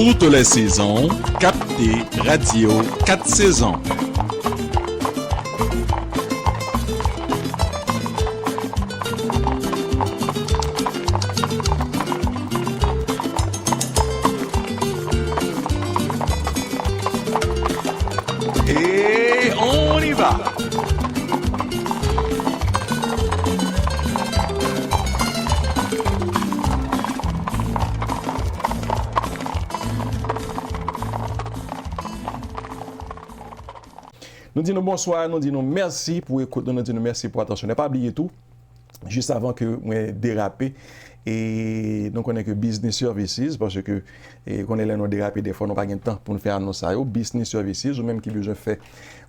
toutes les saisons, captez Radio 4 saisons. Et on y va. Nous disons bonsoir, nous disons merci pour écouter, nous disons merci pour attention. Ne pas oublier tout, juste avant que moi déraper, et donc on est que business services, parce que qu'on est là nous déraper des fois, nous pas de temps pour nous faire annoncer ça, business services, ou même qui besoin faire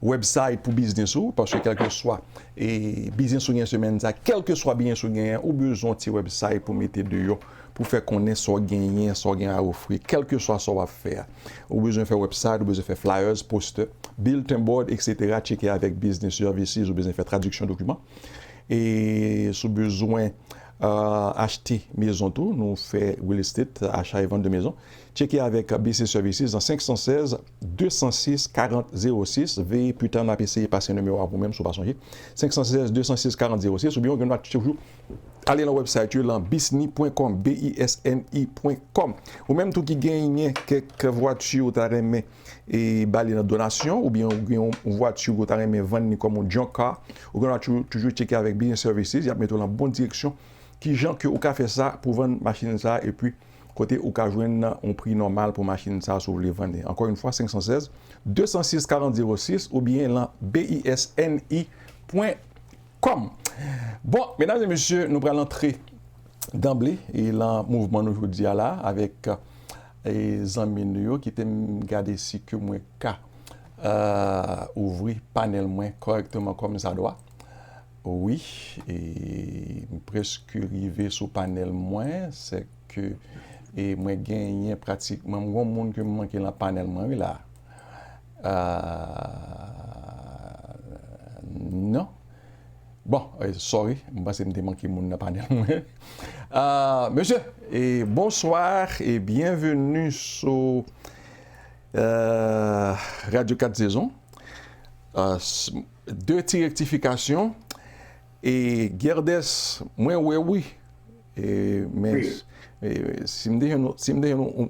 website pour business ou, parce que quel que soit, et business ou une semaine, ça, quel que soit bien ou gain, ou besoin de website pour mettre dehors, pour faire connaître ce gagner, ce gain à offrir, quel que soit ce qu'on va faire. Ou besoin de faire website, ou besoin de faire flyers, posters, bulletin board, etc. Checker avec business services, ou besoin de faire traduction de documents. Et sous besoin acheter maison tout, nous fait real estate, achat et vente de maison. Checker avec business services en 516 206 40 06. Veuillez putain on a essayé passer un numéro à vous-même, si vous ne pas changer. 516 206 40 06. Ou bien on va toujours aller dans le website, là, bisni.com, bisni.com. Ou même tout qui gagne quelques voitures ou t'as remis et baler dans donation, ou bien une voiture ou t'as remis vendre comme un junk car, ou bien toujours checker avec business services, il y a mettre dans la bonne direction. Qui gens que ou ka fait ça pour vendre machine ça et puis côté ou ka joindre un prix normal pour machine ça si vous voulez vendre. Encore une fois 516 206 40 06 ou bien là bisni.com. Bon, mesdames et messieurs, nous allons entrer d'emblée et là mouvement aujourd'hui là avec les amis qui t'aiment regarder si que moi ka ouvrir panel moins correctement comme ça doit. Oui, et presque arrivé sur panel moins, c'est que et moi gagné pratiquement grand monde que manque dans panel moins là. Non. Bon, sorry, je pense que je manqué monde dans panel moins. Monsieur, et bonsoir et bienvenue sur Radio 4 saisons. Deux petites rectifications. Et Gerdes, moi, oui. Mais si je me donne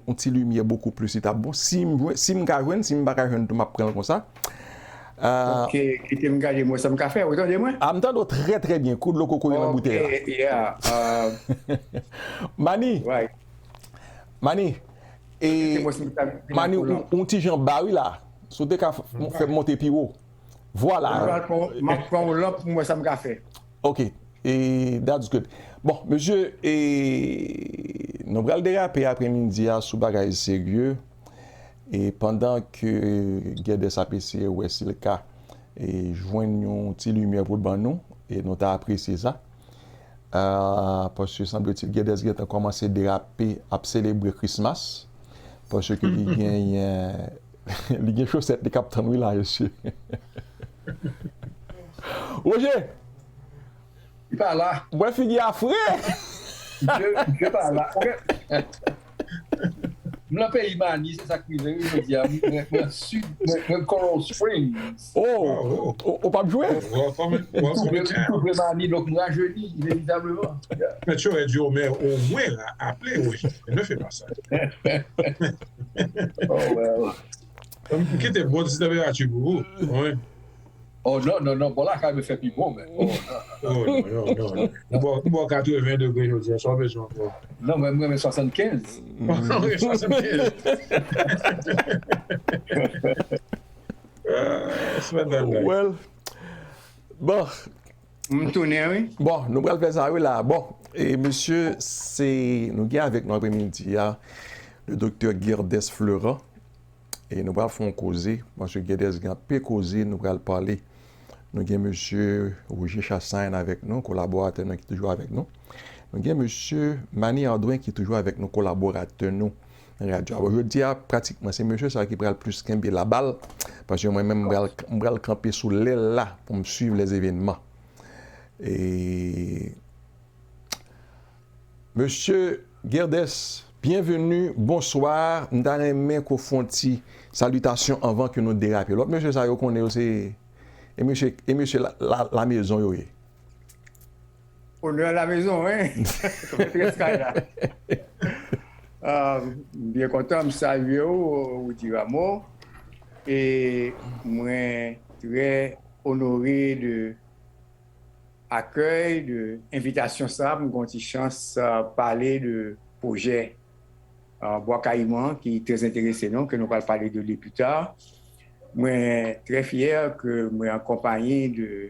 un petit lumière beaucoup plus, c'est bon. Si je ne suis pas joindre, si je ne suis pas joindre, je vais prendre comme ça. Ok, qui te me moi, ça me café, entendez-moi? Ah, je m'entends très très bien. Coup de l'eau coco dans la bouteille. Ok, yeah. Mani. Ouais. Mani. Et Mani, un petit Jean Barry là. Sauter qu'à faire monter plus haut. Voilà. Je prends une lampe pour moi, ça me café. Ok, et that's good. Bon, monsieur, et nous allons déraper après-midi à sous bagage sérieux. Et pendant que Guedes APC ou est le cas, et joignons une petite lumière pour le nous, et nous avons apprécié ça. Parce que semble-t-il, Guedes a commencé à déraper, à célébrer Christmas. Parce que il y a des chaussettes de Captain Willa ici. Roger! Il parle là. Moi, fini à frais! Je parle là. Le pays Mani, c'est ça qui veut dire. Le Coral Springs. Oh, on pas jouer? Le Mani, donc moi, je dis, inévitablement. Mais tu aurais dû au moins appeler, oui. Ne fais pas ça. Oh, well. Qui était bon si tu avais acheté pour vous? Oui. Oh non, bon là, quand même, fait plus bon, mais. Non. Nous bois 80 degrés, je dis, sans besoin. Non, mais moi, 75. Oui, 75. Well, bon. Oui. Bon, nous allons faire ça, oui, là. Bon, et monsieur, c'est. Nous sommes avec nous après-midi, le docteur Gerdes Fleurat. Et nous allons faire causer, parce que Gerdes peut causer, nous allons parler. Nous avons M. Roger Chassagne avec nous, collaborateur qui est toujours avec nous. Nous avons M. Mani Andouin qui est toujours avec nous, collaborateur nous. Radio. Je dis pratiquement, c'est monsieur ça qui prend le plus qu'un la balle, parce que moi-même, je vais camper sous l'aile là pour me suivre les événements. Et Monsieur Gerdes, bienvenue, bonsoir. Nous avons aimé qu'on fasse une salutation avant que nous dérapions. L'autre monsieur, ça y est, connaît aussi. Et monsieur la maison, yo. On est à la maison, hein? Très sky là. Bien content de saluer au Diramo. Et moi, très honoré de accueil, de invitation ça, pour une chance de parler de projet Bois Caïman qui est très intéressant, non, que nous allons parler de lui plus tard. Moi, très fier que moi accompagné de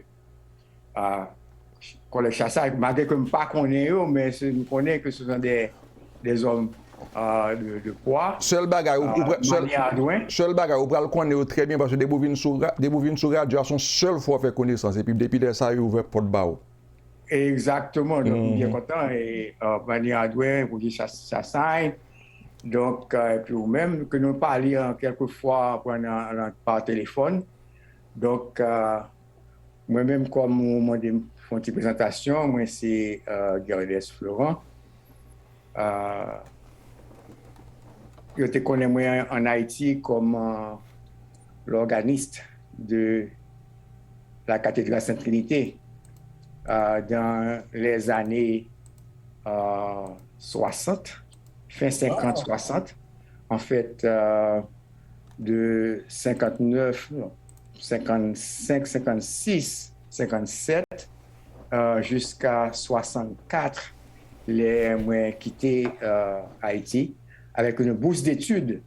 collègues chasseurs, malgré que je ne connais pas, mais je connais que ce sont des hommes de poids. Seul bagage, seul bagage, vous le connaissez très bien parce que des bovines sur radio, sont seule fois fait connaissance et puis depuis ça, ils ont ouvert porte barreau. Exactement, donc bien content et Mani Adouin, pour dire Chassagne. Donc, et puis même que nous parlions quelquefois par téléphone. Donc, moi-même, comme on m'a fait une présentation, moi c'est Gerdes Florent. Je te connais moi en Haïti comme l'organiste de la cathédrale Sainte-Trinité dans les années 60, fin 50-60. En fait, de 59, non, 55, 56, 57 jusqu'à 64, moi quitté Haïti avec une bourse d'études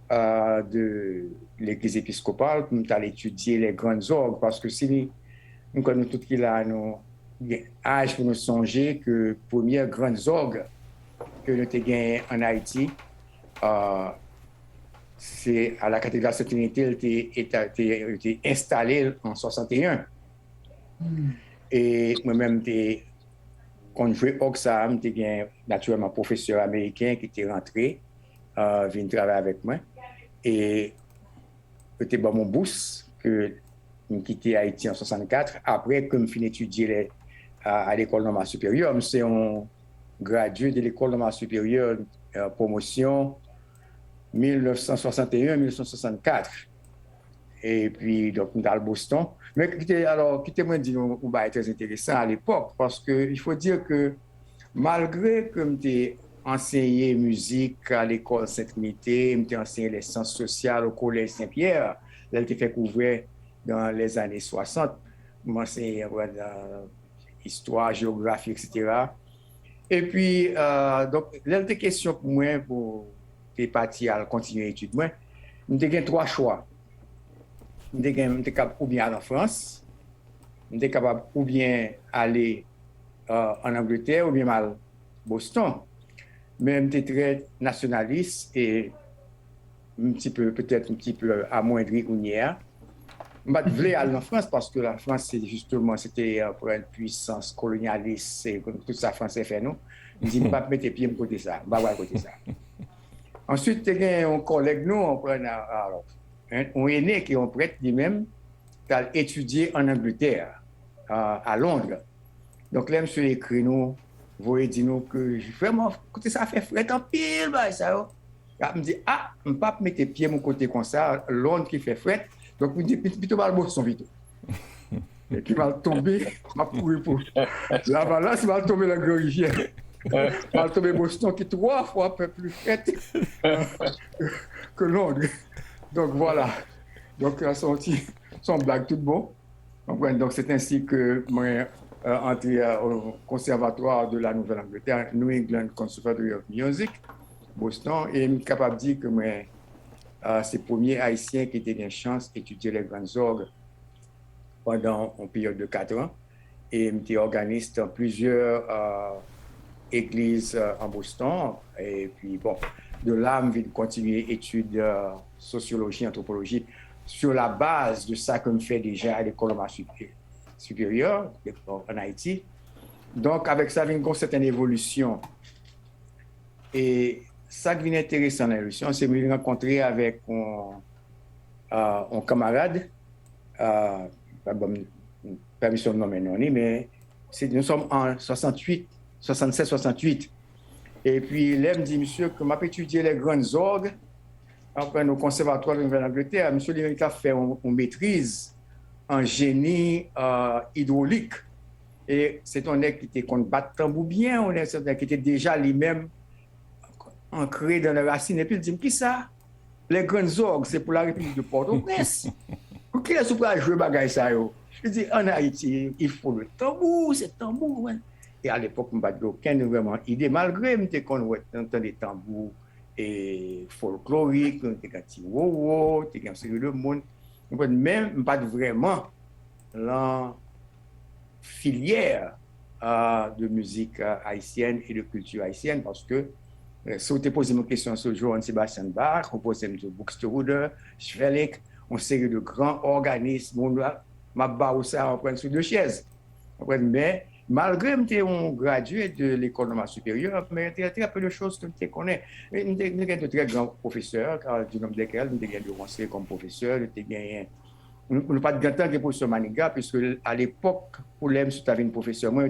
de l'Église épiscopale pour nous aller étudier les grandes orgues parce que si nous connaissons tout qui là nous âge pour nous songer que première grandes orgues que nous avons gagné en Haïti c'est à la cathédrale Sainte-Trinité, elle était installée en 61. Et moi-même, quand je jouais au XA, j'étais naturellement professeur américain qui était rentré, venu travailler avec moi. Et c'était mon bourse que j'ai quitté Haïti en 64. Après que je finis d'étudier à l'école normale supérieure, c'est un gradué de l'école normale supérieure, promotion 1961-1964. Et puis, donc, nous allons à Boston. Mais quittez-moi dire un bail très intéressant à l'époque, parce qu'il faut dire que malgré que j'ai enseigné musique à l'école Sainte-Trinité, j'ai enseigné les sciences sociales au collège Saint-Pierre, là, j'ai fait couvrir dans les années 60, j'ai enseigné histoire, géographie, etc. Et puis, donc, là, des questions pour moi, pour parti à continuer l'étude, moi, j'ai trois choix. J'étais capable ou bien aller en France, j'étais capable ou bien aller en Angleterre ou bien à Boston. Mais j'étais très nationaliste et peut-être un petit peu amoindri ou hier. Je voulais aller en France parce que la France, c'était pour une puissance colonialiste, et comme tout ça, français fait nous. Je dis, je ne vais pas mettre pied côté ça, je ne vais pas côté ça. Ensuite, il y a un collègue, nous, on aîné qui est un prêtre lui-même, qui a étudié en Angleterre, à Londres. Donc là, monsieur écrit nous, vous voyez, dit nous que vraiment, écoutez, ça fait fret en pile, bah, ça. Il me dit, je ne peux pas mettre pied mon côté comme ça, Londres qui fait fret. Donc, je me dis, plutôt mal Boston, vite. Et puis, il va tomber, m'a couru pour. Là, il va tomber la rivière. Il va tomber Boston qui est 3 fois un peu plus fret que Londres. Donc voilà. Donc son blague tout bon. Donc c'est ainsi que moi entré au conservatoire de la Nouvelle-Angleterre, New England Conservatory of Music, Boston, et je suis capable de dire que moi c'est le premier haïtien qui était une chance d'étudier les grandes orgues pendant une période de 4 ans. Et j'étais organiste dans plusieurs églises en Boston. Et puis bon, de là, je vais continuer études sociologie, anthropologie, sur la base de ça que je fais déjà à l'école supérieure en Haïti. Donc, avec ça, il y a une certaine évolution. Et ça qui est intéressant dans l'évolution, c'est que je me rencontrer avec un camarade, pas besoin de nommer non, mais nous sommes en 67-68. Et puis, là, il me dit, monsieur, que m'a étudié les grandes orgues, après au conservatoire de Nouvelle-Angleterre, monsieur Lévesque a fait une maîtrise en génie hydraulique. Et c'est un nègre qui était contre battre tambour bien, on est qui était déjà lui-même ancré dans les racines. Et puis il dit, qui ça? Les grandes orgues, c'est pour la République de Port-au-Prince. Pour qui est-ce qu'on peut jouer bagaille ça? Je dis, en Haïti, il faut le tambour, c'est tambour. Ouais. Et à l'époque, je n'avais aucune vraiment idée, malgré qu'on entend des tambours et folkloriques, on était quand wow, on était quand c'est le monde. Même pas vraiment la filière de musique haïtienne et de culture haïtienne, parce que si vous te posez une question sur Johann Sebastian Bach, on pose sur Buxtehude, Schwelik, une série de grands organismes, on m'a barré ça en prendre sur deux chaises. Mais malgré que j'étais un gradué de l'école normale supérieure, mais il y a très peu de choses que je connais. J'ai de très grands professeurs, du nombre desquels j'ai gagné de renseigner comme professeur, j'ai gagné. On n'a pas de grand temps de professeur Maniga, puisque à l'époque, pour l'aime, si tu avais une professeur, moi,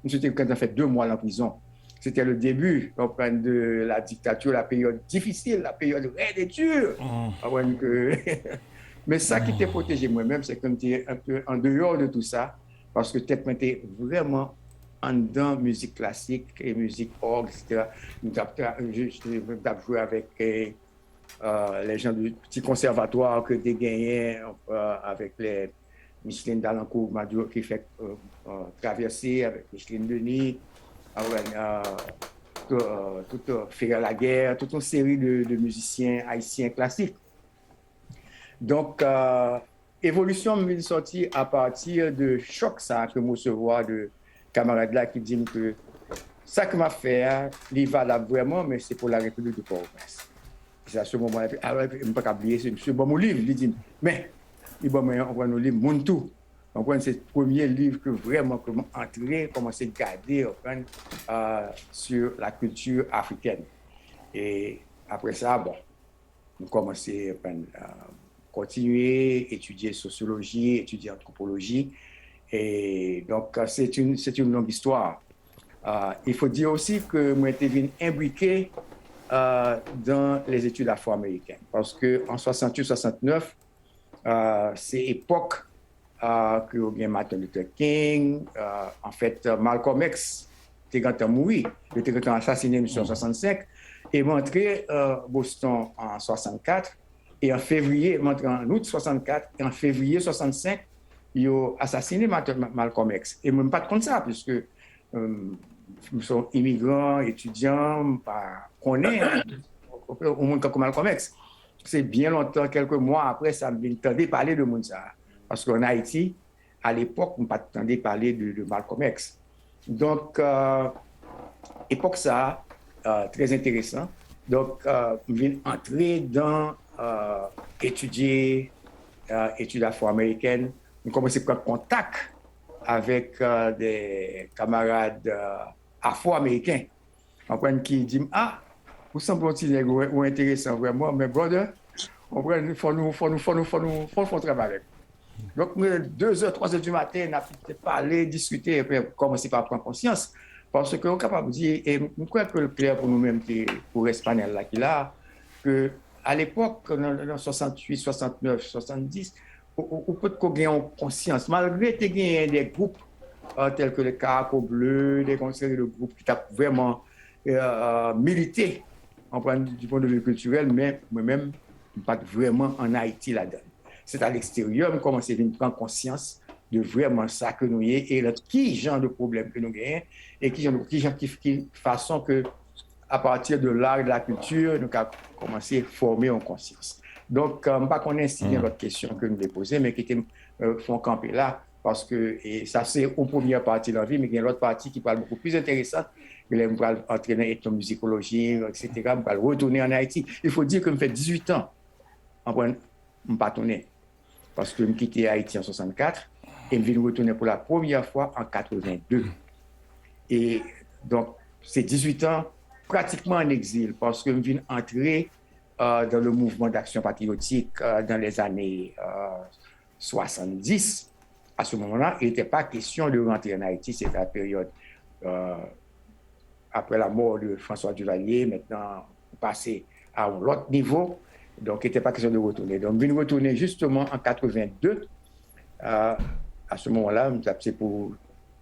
j'étais quand fait 2 mois en prison. C'était le début de la dictature, la période difficile, la période raide et dure. Mais ça qui t'a protégé moi-même, c'est que j'étais un peu en dehors de tout ça, parce que peut-être j'étais vraiment en dedans musique classique et musique orgue, etc. J'ai joué avec les gens du petit conservatoire que j'ai gagné avec les Micheline Dalancourt Madio qui fait traverser avec Micheline Denis, toute Ferrer Laguerre, toute une série de musiciens haïtiens classiques. Donc, évolution m'est sortie à partir de choc ça que je recevais de camarades là qui disent que ça que m'a fait, il va là vraiment, mais c'est pour la République de Port-au-Prince. C'est à ce moment-là, alors je ne peux pas oublier, c'est monsieur bon mon livre, il dit, mais il va me envoyer nos livres, mon tout. C'est le premier livre que vraiment comment entrer, commencer à garder sur la culture africaine. Et après ça, bon, on commençait à continuer, étudier sociologie, étudier anthropologie. Et donc, c'est une longue histoire. Il faut dire aussi que moi, j'étais venu imbriquer dans les études afro-américaines. Parce qu'en 68-69, c'est époque que y a Martin Luther King, en fait, Malcolm X, était quand il mouru, il était quand assassiné en 1965, et montré Boston en 64, et en février, montré en août 64, et en février 65, il a assassiné Malcolm X. Et même pas de comme ça, puisque nous sommes immigrants, étudiants, on est au monde comme Malcolm X. C'est bien longtemps, quelques mois après, ça m'entendait parler de Mounsa. Parce qu'en Haïti, à l'époque, on n'entendait pas parler de Malcolm X. Donc, époque ça, très intéressant. Donc, on vient entrer dans étudier études afro-américaines. On commence à prendre contact avec des camarades afro-américains. Qui disent, ah, vous semblez ou intéressant vraiment, mais brother, il faut nous travailler. Donc, 2 heures, 3 heures du matin, on a pu parler, discuter, et puis commencer par prendre conscience. Parce qu'on est capable de dire, et je crois que le clair pour nous-mêmes, pour Espanol là, qu'il a, qu'à l'époque, en 68, 69, 70, on peut gagner en conscience, malgré qu'il y ait des groupes tels que les Caracos Bleus, des conseils de groupes qui ont vraiment milité du point de vue culturel, mais moi-même, pas vraiment en Haïti là-dedans. C'est à l'extérieur, on commence à prendre conscience de vraiment ça que nous y est et qui genre de problème que nous gagnons et qui façon que à partir de l'art et de la culture, nous avons commencé à former en conscience. Donc, je ne sais pas si bien votre question que nous avons posée, mais qui était font camper là, parce que et ça c'est une première partie de la vie, mais il y a l'autre partie qui parle beaucoup plus intéressante. Je vais entraîner en ethnomusicologie, etc. Je vais retourner en Haïti. Il faut dire que je fais 18 ans en bâtonner. Parce que je quitté Haïti en 64 et je viens retourner pour la première fois en 82. Et donc, c'est 18 ans pratiquement en exil parce que je viens entrer dans le mouvement d'action patriotique dans les années 70. À ce moment-là, il n'était pas question de rentrer en Haïti, c'était la période après la mort de François Duvalier, maintenant, passer à un autre niveau. Donc, il n'était pas question de retourner. Donc, je viens retourner justement en 82. À ce moment-là, c'est pour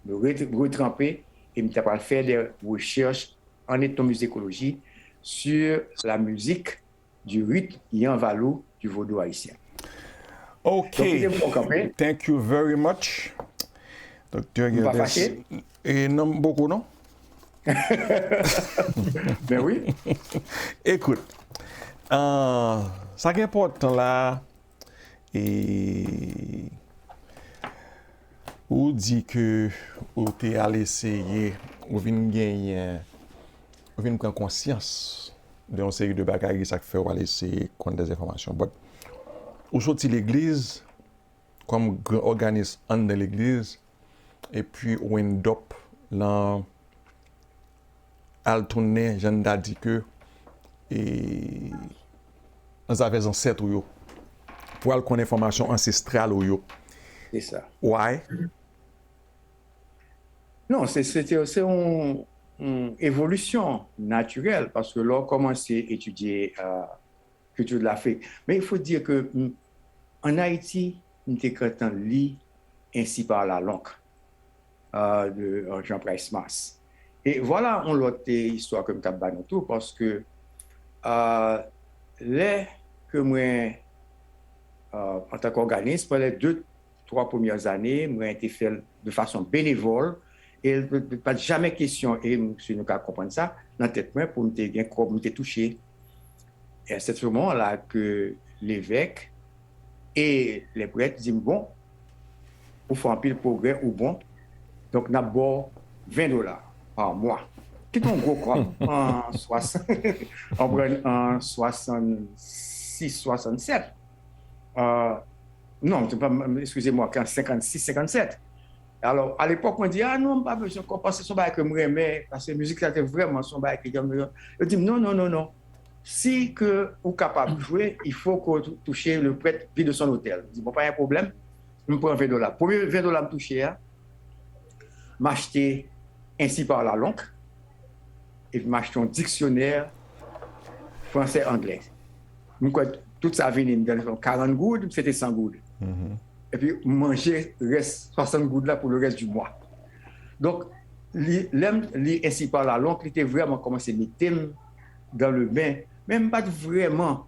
me retremper et je vais faire des recherches en ethnomusicologie sur la musique du rythme Yan Valou du vaudou haïtien. OK. Donc, thank you very much. Docteur Vous pas Gildes. fâché? Et non, beaucoup, non? Ben oui. Écoute, ça qui est important là, et ou dit que ou t'es allé essayer, ou vient gagner, ou vient prendre conscience de une série de bagages ça fait ou aller essayer prendre des informations. But, ou sorti l'église, comme organisme de l'église, et puis ou end up là, al tourner, j'en ai dit que, et nous avons ancêtres yo, pour aller connaître information ancestrale yo. C'est ça. Why? Non, c'est une évolution naturelle parce que là, on commence à étudier la culture de l'Afrique. Mais il faut dire que en Haïti, nous écrivons lit ainsi par la langue de Jean Price Mas. Et voilà, on l'autre histoire comme Tabanou tout parce que les que moi, en tant qu'organisme, pour les 2-3 premières années, moi, j'ai été fait de façon bénévole. Et pas jamais question, et si nous comprenons ça, dans la tête, pour me toucher. Et à ce moment-là que l'évêque et les prêtres disent, bon, pour faire un pile progrès ou bon, donc d'abord $20 par mois. C'est un gros quoi, en 66-67. Non, excusez-moi, en 56-57. Alors, à l'époque, on dit, ah non, pas besoin de compenser son bail que moi j'aimais, parce que la musique, c'était vraiment son bail que j'aime. Je dis, non. Si que vous êtes capable de jouer, il faut que vous touchiez le prêtre vie de son hôtel. Je dis, bon, pas un problème, je me prends $20. Premier $20 me toucher, m'acheter ainsi par la langue, et m'acheter un dictionnaire français-anglais. Tout ça venait dans 40 gouttes, c'était 100 gouttes. Et puis manger reste 60 gouttes là pour le reste du mois. Donc, ainsi par la langue, il était vraiment commencé à mettre dans le bain, même pas vraiment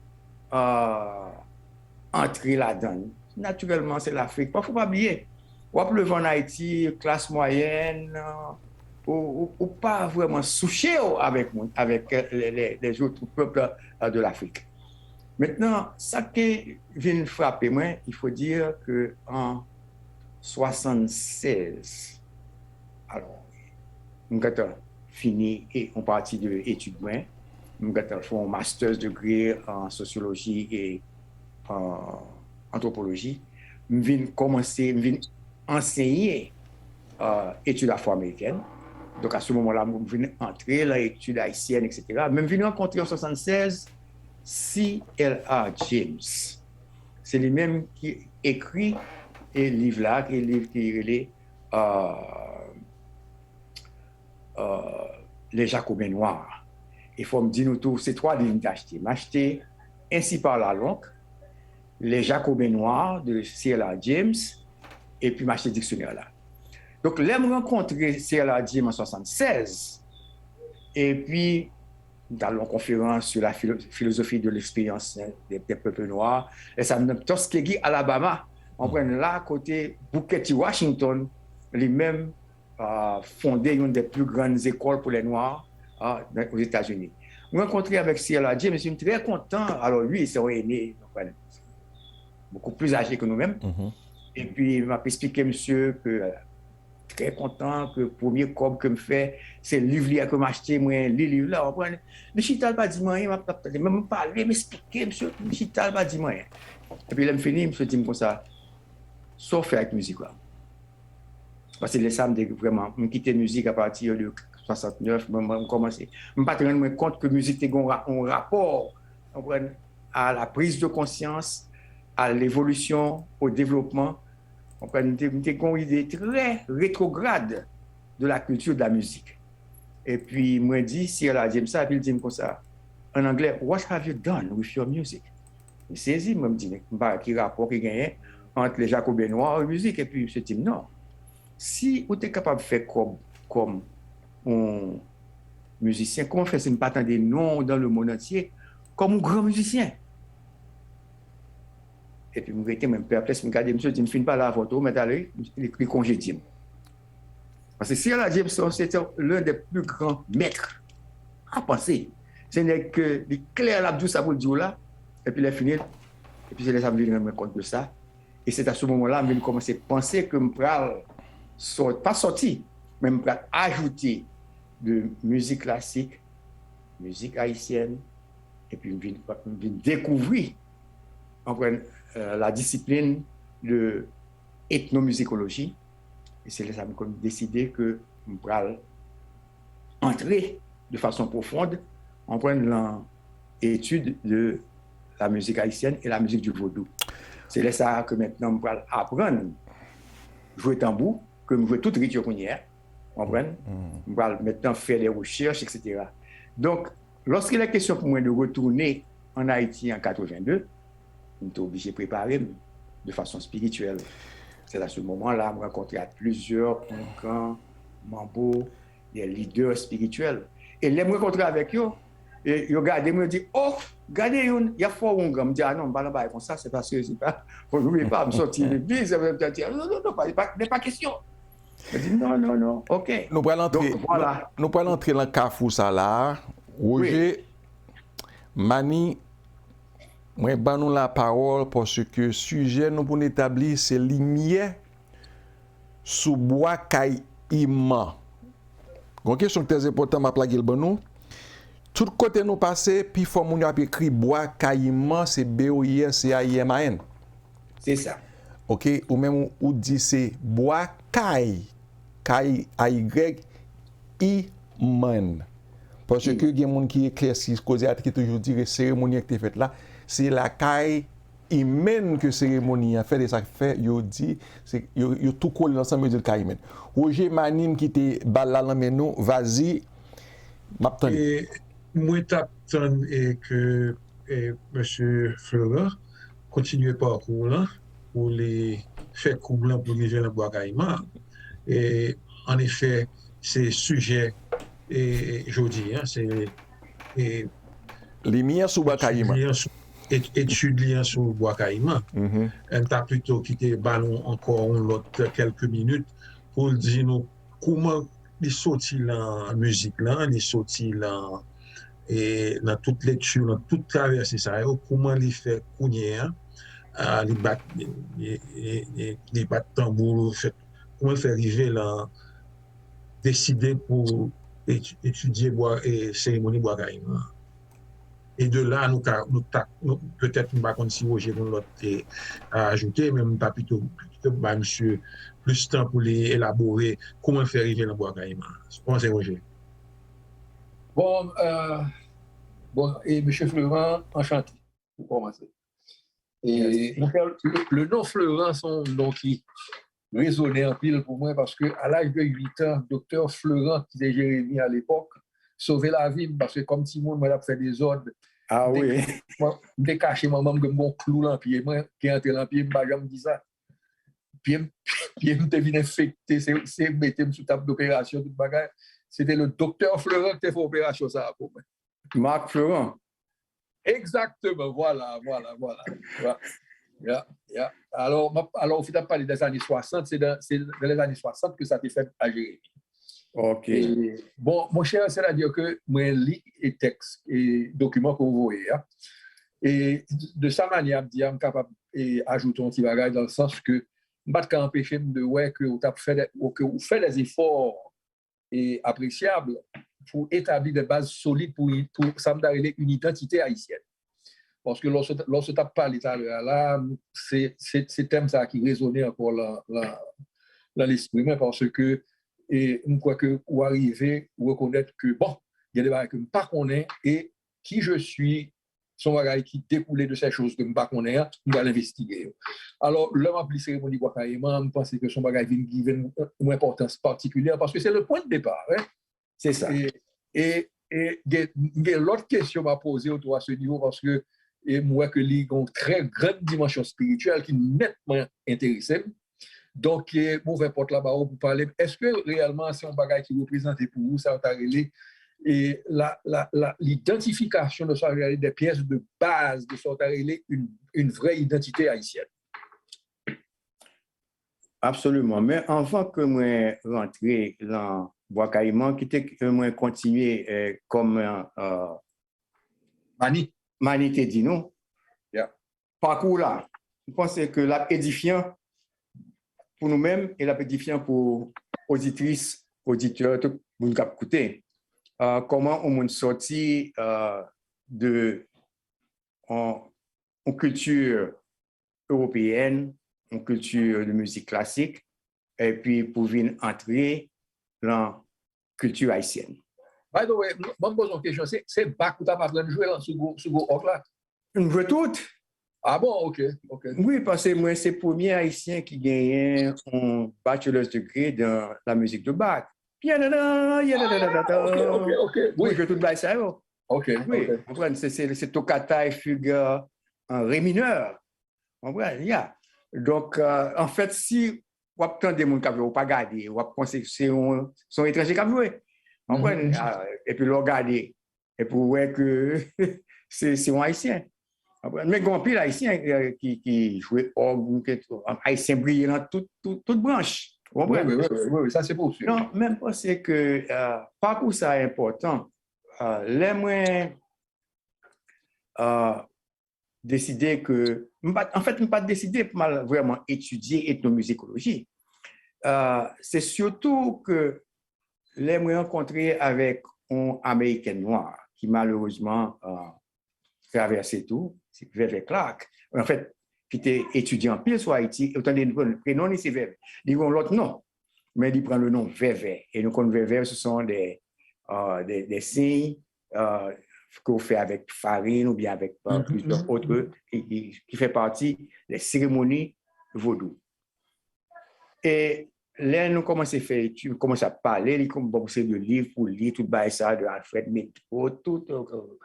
entrer là-dedans. Naturellement, c'est l'Afrique. Il ne faut pas oublier. On peut le voir en Haïti, classe moyenne, ou pas vraiment souché avec les autres peuples de l'Afrique. Maintenant, ça qui vient frapper moi, il faut dire qu'en 76, alors, nous avons fini et on partit de l'étude, nous avons fait un master's degré en sociologie et en anthropologie. Nous venons commencer, nous venons enseigner études afro-américaines. Donc à ce moment-là, nous venons entrer dans l'étude haïtienne, etc. Même venons rencontrer en 76 C.L.R. James. C'est lui-même qui écrit et livre là, qui est les Jacobins noirs. Il faut me dire nous tous, c'est 3 livres d'acheter. M'acheter ainsi par la langue, les Jacobins noirs de C.L.R. James, et puis m'acheter dictionnaire là. Donc, là, je rencontré C.L.R. James en 76, et puis dans une conférence sur la philosophie de l'expérience des peuples noirs. Et ça me Tuskegee, Alabama. On prend là, à côté Booker T. Washington, lui-même fondé une des plus grandes écoles pour les Noirs aux États-Unis. Je me rencontré avec C.L.R. James, je suis très content. Alors lui, il s'est aîné, beaucoup plus âgé que nous-mêmes. Et puis, il m'a expliqué, monsieur, que très content que le premier cob que je fais, c'est le livre que je acheté, moi, le livre là, on prend. Le chital pas dit rien, même parler, m'expliquer, monsieur, le chital pas dit rien. Et puis, là, je finis, monsieur dit comme ça, sauf faire avec musique là. Parce que les samedis, vraiment, je quitté la musique à partir de 69, je commençais. Je ne me rends pas compte que la musique a un rapport à la prise de conscience, à l'évolution, au développement. On a une idée très rétrograde de la culture de la musique. Et puis, moi, dit, si elle a dit ça, puis il dit comme ça, en anglais, what have you done with your music? Il saisit, moi, me dit, qui rapport qui gagne entre les Jacobins noirs et la musique. Et puis, je me dis, non. Si vous êtes capable de faire comme un musicien, comment faire si vous pas des noms dans le monde entier, comme un grand musicien? Et puis, je me même perplexe, je me regarde, monsieur, je ne finis pas la photo, mais allez, il congédie. Parce que Sir Jameson, c'était l'un des plus grands maîtres à penser. Ce n'est que les clairs l'abdou ça pour dire là, et puis il est fini, et puis je laisse me rendre compte de ça. Et c'est à ce moment-là que je commence à penser que je ne pas sorti, mais je vais ajouter de musique classique, musique haïtienne, et puis je vais découvrir la discipline de ethnomusicologie. Et c'est là que j'ai décidé que je vais entrer de façon profonde en prenant l'étude de la musique haïtienne et la musique du vaudou. C'est là ça que maintenant je vais apprendre à jouer tambour, que je joue toute rituel qu'on y est. Je vais maintenant faire des recherches, etc. Donc, lorsqu'il est question pour moi de retourner en Haïti en 82, je suis obligé de préparer de façon spirituelle. C'est à ce moment-là que je rencontré plusieurs grands mambo, des leaders spirituels. Et les me rencontré avec eux, et ils regardaient, me disent, oh, regardez, il y a fort un gars. Je me dis, ah non, je ne vais pas comme ça, c'est parce que je ne vais pas me sortir de l'église. Non, pas question. Je dis, non, ok. Nous allons entrer dans le cafou ça là. Roger, Mani, moi, je nous la parole parce que le sujet nous pour établir, c'est lumière sous bois caïman. Une question très importante, ma plague le nous. Tout côté nous passer, puis il faut qu'on ait écrit bois caïman, c'est B-O-I-S-C-A-I-M-A-N. C'est ça. OK, ou même ou dit c'est bois caï, A-Y-I-man. Parce que il y a des gens qui éclaircissent, qui toujours dit que la cérémonie qui est faite là, c'est la caille humaine que la cérémonie a fait, et ça fait, il dit, il tout collé ensemble de la caille humaine. Roger Manim qui était balal mais nous, vas-y, m'attends. Moi, t'attends et que M. Florent continue parcours là, pour les faire coublant pour arriver dans le bois caïman. Et en effet, c'est sujet, et je dis, hein, c'est. Lumière sous bois caïman. Étude lien sur le bois caïman. On t'a plutôt quitté ballon encore l'autre quelques minutes pour dire nous comment il sorti la musique là, il sorti là et dans toute lecture, dans toute traversée ça, comment il fait cougner, il bat tambour, comment il fait arriver là, décider pour étudier bois et cérémonie bois caïman. Et de là, nous peut-être, nous ne sais pas si Roger nous a ajouté, mais nous avons plutôt monsieur plus de temps pour élaborer comment faire arriver dans le bois caïman. Comment c'est, Roger? Bon, et M. Florent, enchanté, pour commencer. Et le nom Florent, son nom qui résonnait en pile pour moi parce qu'à l'âge de 8 ans, docteur Florent, qui était Jérémie à l'époque, sauvait la vie parce que comme Timon m'a fait des ordres. Ah oui. Je caché maman de mon clou dans le pied, moi qui est entré dans le pied, je me dis ça. Puis je devine infecté, c'est mettre sous table d'opération, toute bagarre. C'était le docteur Florent qui a fait l'opération ça pour moi. Marc Florent. Exactement, voilà. Yeah. Alors, au final, parler des années 60, c'est dans les années 60 que ça a été fait à Jérémie. Ok. Et, bon, mon cher, c'est-à-dire que moi, je lis les textes et documents que vous voyez. Hein, et de sa manière, je suis capable d'ajouter un petit bagage dans le sens que je ne peux pas empêcher de voir que vous faites des efforts appréciables pour établir des bases solides pour ça me donner une identité haïtienne. Parce que lorsque tu as parlé tout à l'heure, là, c'est thème ça qui résonnait encore dans l'esprit, parce que et je crois que vous arrivez à reconnaître que, bon, il y a des bagages que je ne connais pas et qui je suis, sont des bagages qui découlent de ces choses que je ne connais pas, je vais l'investiguer. Alors, l'homme appelé cérémonie Guacaïman, je pense que son bagage qui a une importance particulière parce que c'est le point de départ. Hein? C'est ça. Et l'autre question m'a posée autour à ce niveau parce que moi que les ont une très grande dimension spirituelle qui nettement intéressée. Donc, mauvais porte là-bas pour parler. Est-ce que réellement c'est un bagage qui représente pour vous ça a relé et l'identification de ça des pièces de base de ça a relé une vraie identité haïtienne? Absolument. Mais avant que moi rentrer dans Bois Caïman, qui était moi continuer comme Mani te dit non. Yeah. Parcours là, je pense que là édifiant pour nous-mêmes et là édifiant pour auditrices, auditeurs, tout le monde qui a écouté. Comment on est sorti de en culture européenne, en culture de musique classique, et puis pour venir entrer dans la culture haïtienne. By the way, je me pose une question. C'est Bach que tu as parlé de jouer sur le orgue là? On joue toutes. Ah bon, ok. Oui, parce que moi, c'est le premier haïtien qui gagne un bachelor's degré dans la musique de Bach. Ok. Oui, je tout ça. Ok. Oui, c'est toccata et fugue en ré mineur. Yeah. Donc, en fait, si vous attendez des gens qui n'ont pas gardé, vous pensez que c'est un étranger qui a joué. Et puis, le regarder. Et pour voir que c'est un haïtien. Mais il y a un pile haïtien qui jouait haïtien brillant dans toute branche. Oui, ça c'est pour sûr. Non, même pas c'est que parcours ça est important. Les moins décider que, en fait, je n'ai pas décidé pour vraiment étudier ethnomusicologie. C'est surtout que les moins rencontrés avec un Américain noir qui malheureusement traversé tout, c'est Veve Clark. En fait, qui était étudiant pile sur Haïti, autant de prénom, c'est Veve. Ils ont l'autre nom, mais ils prennent le nom Veve. Et nous connaissons Veve, ce sont des signes qu'on fait avec farine ou bien avec plusieurs autres, qui fait partie des cérémonies vaudou. Et là, nous commençons à faire études, nous commençons à parler, nous commençons de livres pour lire, tout ça, de Alfred Mitko, tout,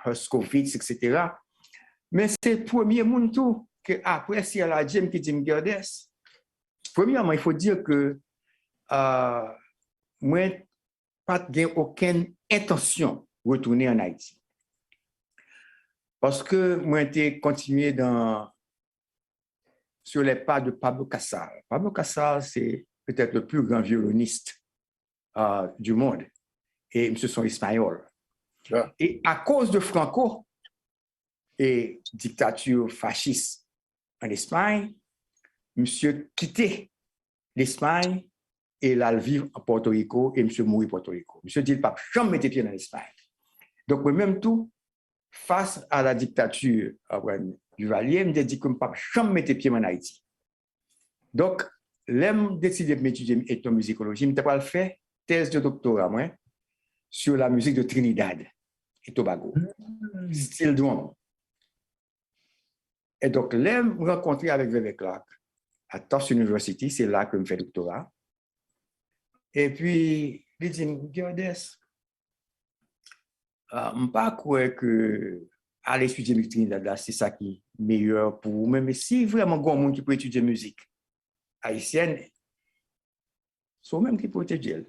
Herskovitz, etc. Mais c'est le premier monde tout que après, si elle a Jim qui dit Mgerdes, premièrement, il faut dire que moi, pas aucune intention de retourner en Haïti. Parce que moi, j'ai continué sur les pas de Pablo Casals. Pablo Casals, c'est peut-être le plus grand violoniste du monde. Et M. son espagnol. Yeah. Et à cause de Franco et dictature fasciste en Espagne, M. quittait l'Espagne et là, vivre à Porto Rico et M. mourit à Porto Rico. M. dit, pas jamais mettre pied dans l'Espagne. Donc, moi-même tout, face à la dictature Duvalier, je me dit que je ne peux jamais mettre pied en Haïti. Donc, j'ai décidé de m'étudier ethnomusicologie, je n'ai pas fait thèse de doctorat moi, sur la musique de Trinidad et Tobago, style drum. Et donc, j'ai rencontré avec Veve Clark à Tufts University, c'est là que je fais doctorat. Et puis, il dit, Gerdes, je ne pas croire que aller étudier musique Trinidad, c'est ça qui est meilleur pour vous. Mais si vraiment il y a un monde qui peut étudier musique haïtienne, c'est même qui peut étudier.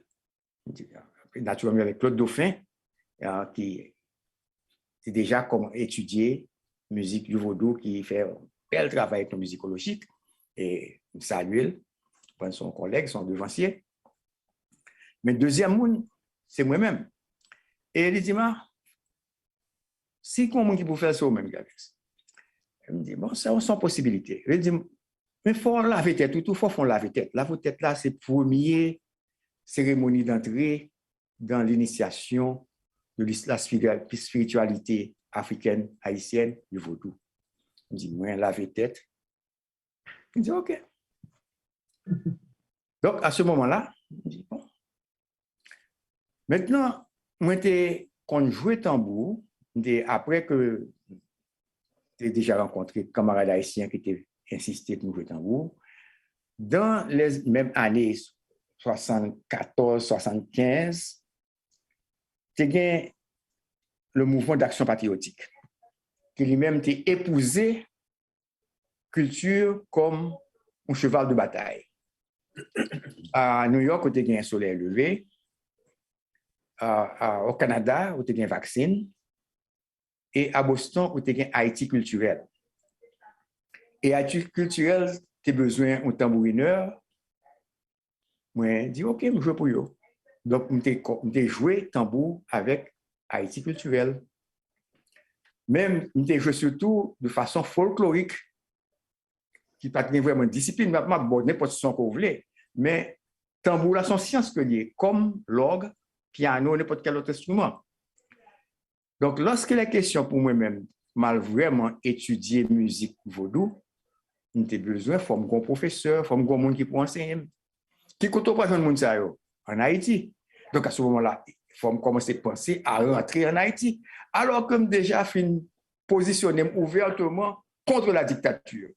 Naturellement, avec Claude Dauphin, qui est déjà comme étudier musique du vaudou, qui fait un bel travail avec nos musicologiques, et saluer son collègue, son devancier. Mais deuxième monde, c'est moi-même. Et il dit, si comment qui peut faire ça même, il me dit, bon, c'est sans possibilité. Il dit, mais il faut laver tête, tout, il faut laver tête. Laver tête là, c'est la première cérémonie d'entrée dans l'initiation de la spiritualité africaine, haïtienne, du vaudou. Il me dit, moi, laver tête. Il dit, OK. Donc, à ce moment-là, je dis, bon. Maintenant, moi, quand je jouais tambour, après que j'ai déjà rencontré des camarades haïtiens qui étaient insistés pour jouer tambour, dans les mêmes années 74, 75, tu as le mouvement d'action patriotique, qui lui-même t'a épousé culture comme un cheval de bataille. À New York, où tu as un soleil levé. Au Canada, où tu as un vaccin. Et à Boston, où tu as un Haïti culturel. Et Haïti culturel, tu as besoin d'un tambourineur. Moi, je dis, OK, je joue pour eux. Donc, je joué tambour avec Haïti culturel. Même, je joue surtout de façon folklorique, qui n'a pas vraiment de discipline, mais n'importe son qu'on voulait. Mais tambour, là, sont sciences que liées, comme l'orgue, piano, n'importe quel autre instrument. Donc, lorsque la question pour moi-même, mal vraiment étudier musique vaudou, j'ai besoin de former un professeur, former un monde qui peut enseigner. Qui compte pas jeune monde ça en Haïti. Donc, à ce moment-là, il faut commencer à penser à rentrer en Haïti. Alors que déjà fin positionné ouvertement contre la dictature.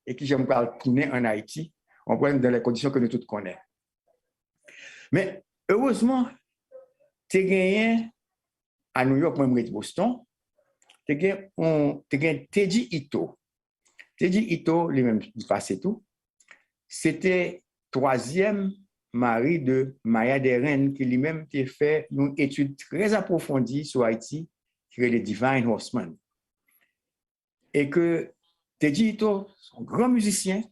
Et que j'aime pas tourner en Haïti, on prend dans les conditions que nous tous connaissons. Mais heureusement, tu as gagné à New York, même à Boston, tu as gagné Teji Ito. Teji Ito, lui-même, il passait tout. C'était troisième mari de Maya Deren, qui lui-même a fait une étude très approfondie sur Haïti, qui est le Divine Horseman. Et que Teji Ito, un grand musicien,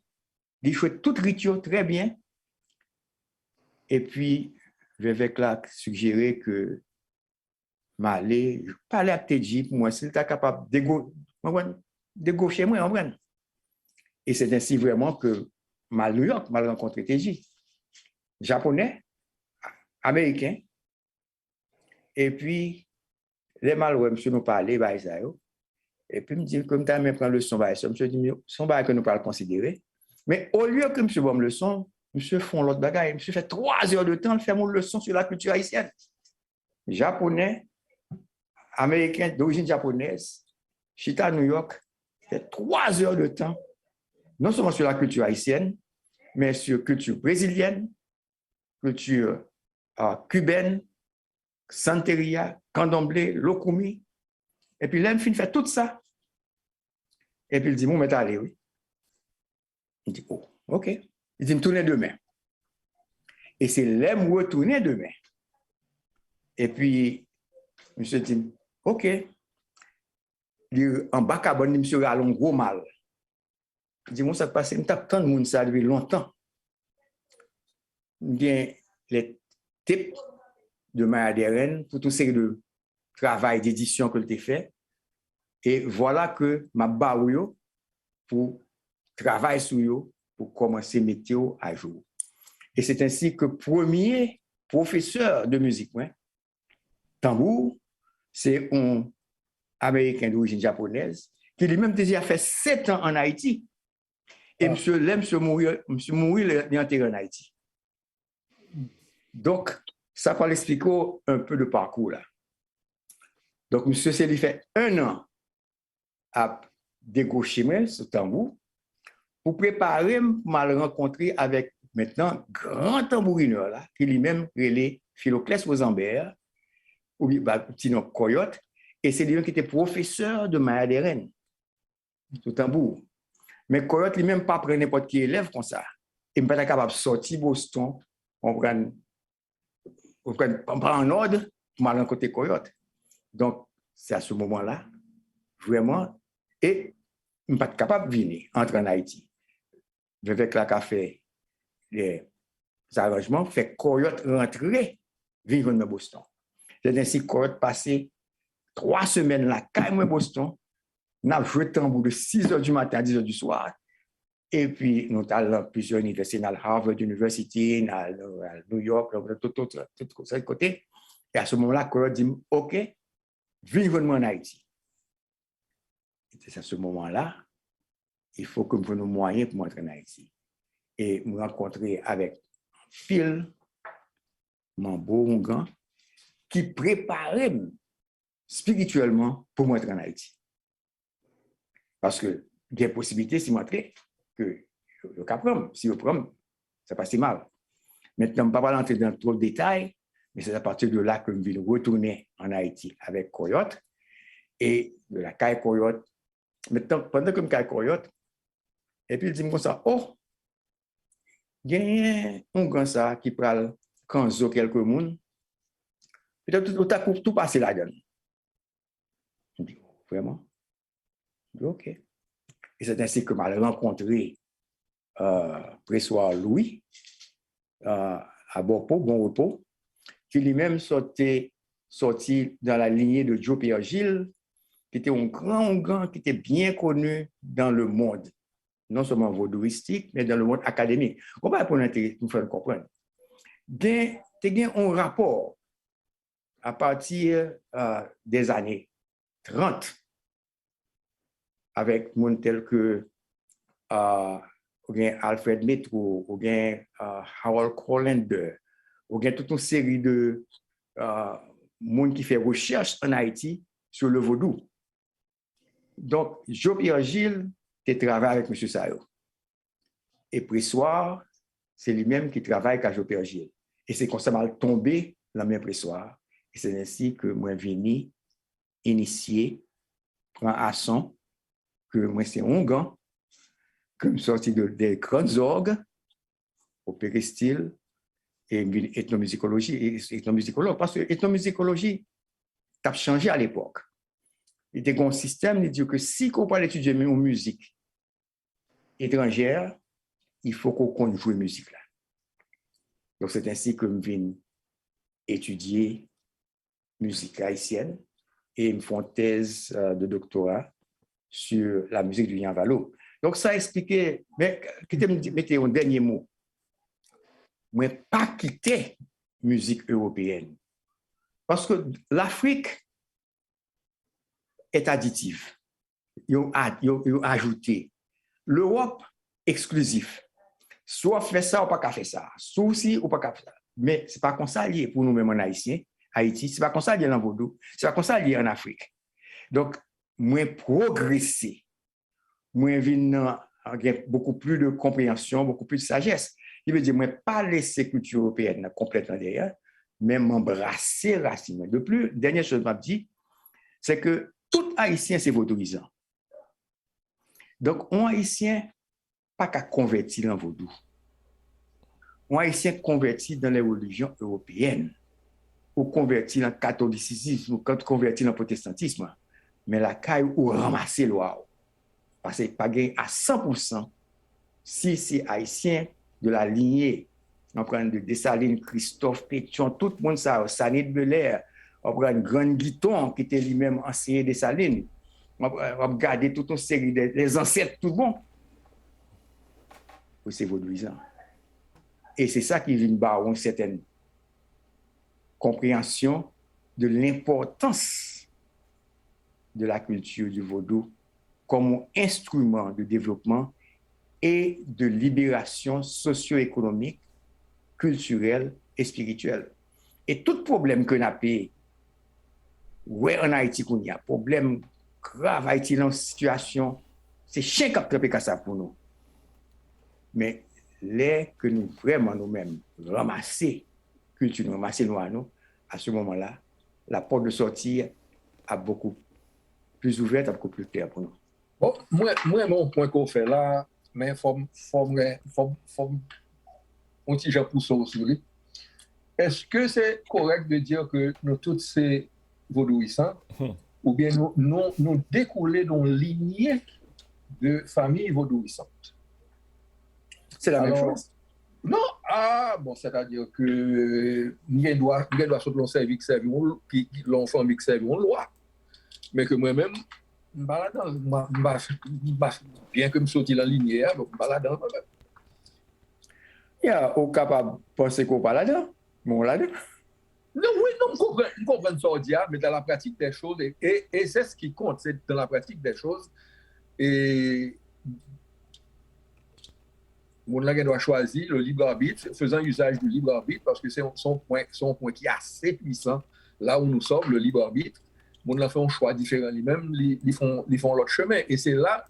il jouait tout rituel très bien. Et puis, je vais suggérer que m'aller parler à Teji pour moi, s'il était capable de gaucher moi, en vrai. Et c'est ainsi vraiment que à New York, m'a rencontré Teji. Japonais, américain. Et puis, les malheureux, monsieur nous parlait, et puis, me dit, comme tu as même pris le son, monsieur dit, son bail que nous parlons considérer. Mais au lieu que monsieur me le son, monsieur font l'autre bagaille. Monsieur fait 3 heures de temps, il fait mon leçon sur la culture haïtienne. Japonais, américain d'origine japonaise, chita à New York, fait 3 heures de temps, non seulement sur la culture haïtienne, mais sur la culture brésilienne, culture cubaine, santeria, candomblé, locumi. Et puis là, il fait tout ça. Et puis il dit, bon, mais allez, oui. Il dit, oh, OK. Il dit, me tourner demain. Et c'est là, me retourner demain. Et puis, monsieur dit, OK. En bas, monsieur a un gros mal. Il dit, moi, ça passe, il tape tant de monde ça depuis longtemps. Bien, les types de Maya Deren pour toute série de travail d'édition que tu fait. Et voilà que ma baouyo pour travailler sur eux, pour commencer à mettre à jour. Et c'est ainsi que premier professeur de musique, tambour, c'est un Américain d'origine japonaise qui lui-même déjà fait 7 ans en Haïti. Et monsieur mourir enterré en Haïti. Donc, ça va l'expliquer un peu le parcours là. Donc, monsieur Célie fait 1 an à dégaucher ce tambour pour préparer mal rencontrer avec maintenant grand tambourineur là, qui lui-même relait Philoclès Rosenberg, ou sinon Coyote, et c'est lui qui était professeur de Maya Deren, au tambour. Mais Coyote lui-même pas prendre n'importe qui élève comme ça. Il n'est pas capable de sortir Boston, on prend en ordre pour mal rencontrer Coyote. Donc, c'est à ce moment-là, vraiment, et je ne suis pas capable de venir, entrer en Haïti. Je vais fait les arrangements, fait Coyote rentrer, vivre dans Boston. C'est ainsi que Coyote passé 3 semaines là, quand même à Boston, nous avons joué tambour de 6 h du matin à 10 h du soir. Et puis, nous avons plusieurs universités, dans Harvard University, dans New York, tout ce côté. Et à ce moment-là, Coyote dit, OK, vivre en Haïti. Et c'est à ce moment-là, il faut que nous prenions moyens pour entrer en Haïti. Et nous rencontrer avec Phil Mambo, qui préparait spirituellement pour m'entrer en Haïti. Parce que il y a possibilité si m'entrer que le caprom, si je prends, ça passe mal. Maintenant, je ne vais pas entrer dans trop de détails, Mais c'est à partir de là que je vais retourner en Haïti avec Coyote. Et de la caille Coyote, maintenant, pendant que je caille Coyote, et puis il dit comme ça, oh, il y a un grand ça qui parle quand zo quelques monde, peut-être tout passer là-dedans. Je dis, vraiment? Je dis, OK. Et c'est ainsi que je rencontré Pressoir Louis à Borpo, Bon Repos, qui lui-même sorti dans la lignée de Joe Pierre Gilles, qui était un grand, qui était bien connu dans le monde, non seulement vaudouistique, mais dans le monde académique. Comment pour nous faire comprendre? Il y a un rapport à partir des années 30 avec des gens tels que Alfred Metro, ou bien Harold Colander, ou bien toute une série de monde qui fait recherche en Haïti sur le vaudou. Donc, Joe-Pierre Gilles qui travaille avec M. Sayo. Et Pressoir, c'est lui-même qui travaille avec Joe-Pierre Gilles. Et c'est comme ça mal tombé dans le même Pressoir. Et c'est ainsi que moi venu initier, prendre à son, que moi c'est un gars, que je suis sorti des grandes orgues, au péristyle, et ethnomusicologie, et ethnomusicologue. Parce que ethnomusicologie, ça a changé à l'époque. Il y a un système qui dit que si on parle d'étudier une musique étrangère, il faut qu'on joue la musique là. Donc c'est ainsi que je viens étudier musique haïtienne et me fais une thèse de doctorat sur la musique du Yanvalo. Donc ça expliquait, mais mettez un dernier mot. Moi, pas quitter musique européenne. Parce que l'Afrique est additive. Ils ont ajouté. L'Europe, exclusif. Soit fait ça ou pas faire ça. Soit si ou pas faire ça. Mais ce n'est pas comme ça lié pour nous-mêmes en Haïti. Haïti, ce n'est pas comme ça lié en Vaudou. Ce n'est pas comme ça lié en Afrique. Donc, moi, progresser. Moi, j'ai beaucoup plus de compréhension, beaucoup plus de sagesse. Il veut dire, moi, pas laisser culture européenne complètement derrière, mais m'embrasser racine. De plus, dernière chose que je dis, c'est que tout Haïtien, c'est vaudouisant. Donc, un Haïtien, pas qu'à convertir en vaudou. Un Haïtien converti dans les religions européennes, ou converti dans le catholicisme, ou converti dans le protestantisme, mais la caille ou ramasser l'oie. Parce que pas à 100% si c'est Haïtien de la lignée, on prend de Dessalines, Christophe Pétion, tout le monde ça, Sanit Belair, on prend un grand Guiton qui était lui-même ancien Dessalines, on regarder toute une série des ancêtres, tout bon. C'est vaudouisant. Et c'est ça qui vient de une certaine compréhension de l'importance de la culture du vaudou comme instrument de développement et de libération socio-économique, culturelle et spirituelle. Et tout problème que nous avons, ouais, en Haïti, il y a un problème grave, Haïti dans une situation, c'est chien qui a traité ça pour nous. Mais les que nous vraiment nous-mêmes ramasser, culture, ramasser nous, à ce moment-là, la porte de sortie a beaucoup plus ouverte, beaucoup plus claire pour nous. Bon, moi, mon point qu'on fait là, mais faut un petit Jean Pousseau sur lui. Est-ce que c'est correct de dire que nous tous ces vaudouissants, ou bien nous découler d'une lignée de familles vaudouissantes? C'est la même chose. Non, bon, c'est-à-dire que il doit se lancer avec l'enfant avec servir une loi. Mais que moi-même, bien que je sorti la lignée, je me balade dans moi-même. Il y a au capable de penser qu'on parle là-dedans. Bon, là-dedans. Non, oui, non, je comprends ce qu'on dit, mais dans la pratique des choses, et c'est ce qui compte, c'est dans la pratique des choses, et mon langage doit choisir le libre arbitre, faisant usage du libre arbitre, parce que c'est son point qui est assez puissant, là où nous sommes, le libre arbitre. Mon a fait un choix différent lui-même, ils font l'autre chemin. Et c'est là,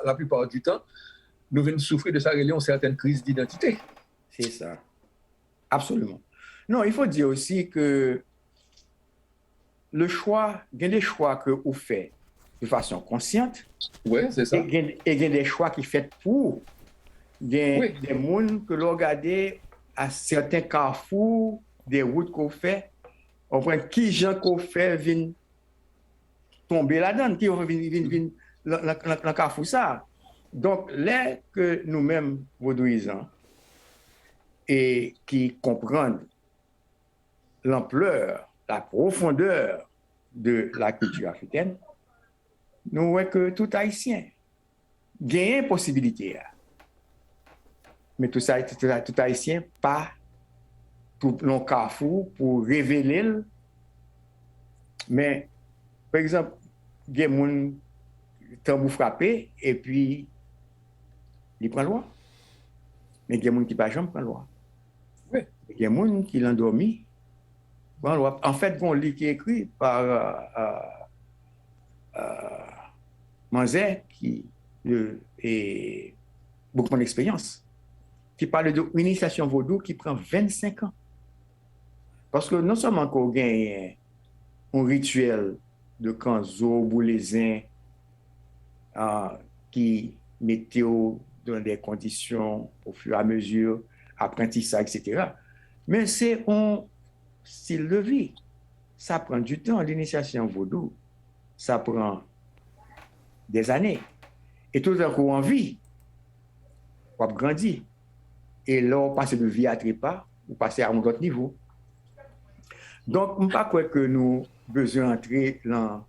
la plupart du temps, nous venons souffrir de ça, une certaine crise d'identité. C'est ça. Absolument. Non, il faut dire aussi que le choix, il y a des choix que vous faites de façon consciente. Oui, c'est ça. Et il y a des choix qui sont faits pour. Il y a Oui. des gens que l'on regarde à certains carrefours, des routes qu'on fait. On prend qui gens qu'on fait viennent tomber là-dedans, qui viennent dans le carrefour ça. Donc, là que nous-mêmes, vaudouisants, et qui comprennent l'ampleur, la profondeur de la culture africaine, nous voyons que tout Haïtien gagne possibilité. Mais tout Haïtien pas tout le carrefour pour révéler. Mais, par exemple, il y a des gens tambour frappé et puis il prend loi. Mais il y a des gens qui ne prennent jamais la loi. Oui. Il y a des gens qui l'ont dormi. En fait, il y a un livre qui est écrit par Manzé, qui est beaucoup d'expérience, qui parle d'une initiation vaudou qui prend 25 ans. Parce que non seulement qu'on gagne un rituel de Kanzo, Boulézin, qui mettait dans des conditions au fur et à mesure, apprentissage, etc. Mais c'est un style de vie. Ça prend du temps. L'initiation vaudou, ça prend des années. Et tout d'un coup, en vie, on grandit. Et là, on passe de vie à trépas, on passe à un autre niveau. Donc, je ne crois pas que nous avons besoin d'entrer dans...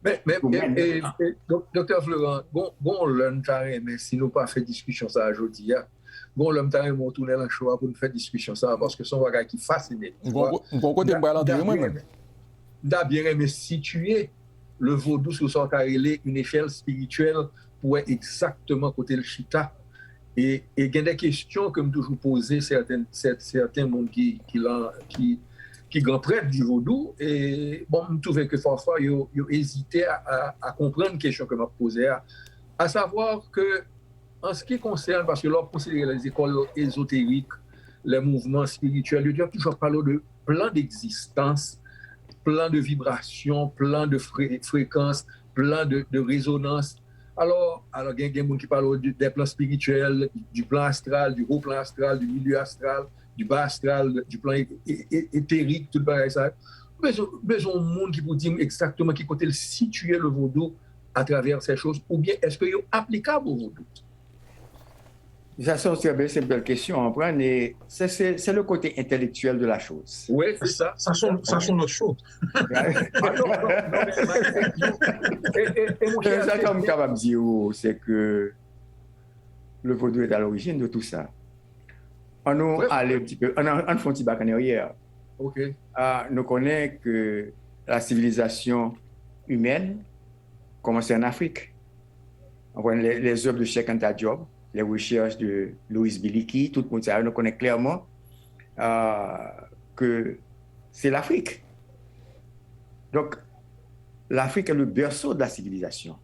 Mais docteur Florent, bon l'homme taré, mais si nous pas fait discussion ça aujourd'hui, bon l'homme taré m'ont tourné dans le choix pour nous faire discussion ça parce que son bagage qui fascine. Bon côté moi-même. D'abord bien aimé situer le vaudou sur son carré une échelle spirituelle pour être exactement côté le chita. Et il y a des questions que je toujours poser certains monde qui grand prêtre du vaudou et bon je trouvais que parfois ils hésitaient à comprendre une question que m'a posée à savoir que en ce qui concerne parce que l'on considère les écoles ésotériques les mouvements spirituels ils doivent toujours parler de plan d'existence, plan de vibration, plan de fréquence, plan de résonance. Alors il y a des gens qui parlent des plans spirituels, du plan astral, du haut plan astral, du milieu astral, du bas astral, du plan éthérique, tout le bagage ça. Besoin de monde qui vous dit exactement qui côté situer le vaudou à travers ces choses, ou bien est-ce qu'il est applicable au vaudou? Ça, c'est une belle question. C'est le côté intellectuel de la chose. Oui, c'est ça. Ça sont notre chose. Et Ça, comme capable de dire, c'est que le vaudou est à l'origine de tout ça. On nous allait un petit peu, on fait un petit bac en arrière. OK. Nous connaissons que la civilisation humaine commençait en Afrique. On voit les œuvres de Cheikh Anta Diop, les recherches de Louis Biliki, tout le monde sait, nous connaît clairement que c'est l'Afrique. Donc, l'Afrique est le berceau de la civilisation.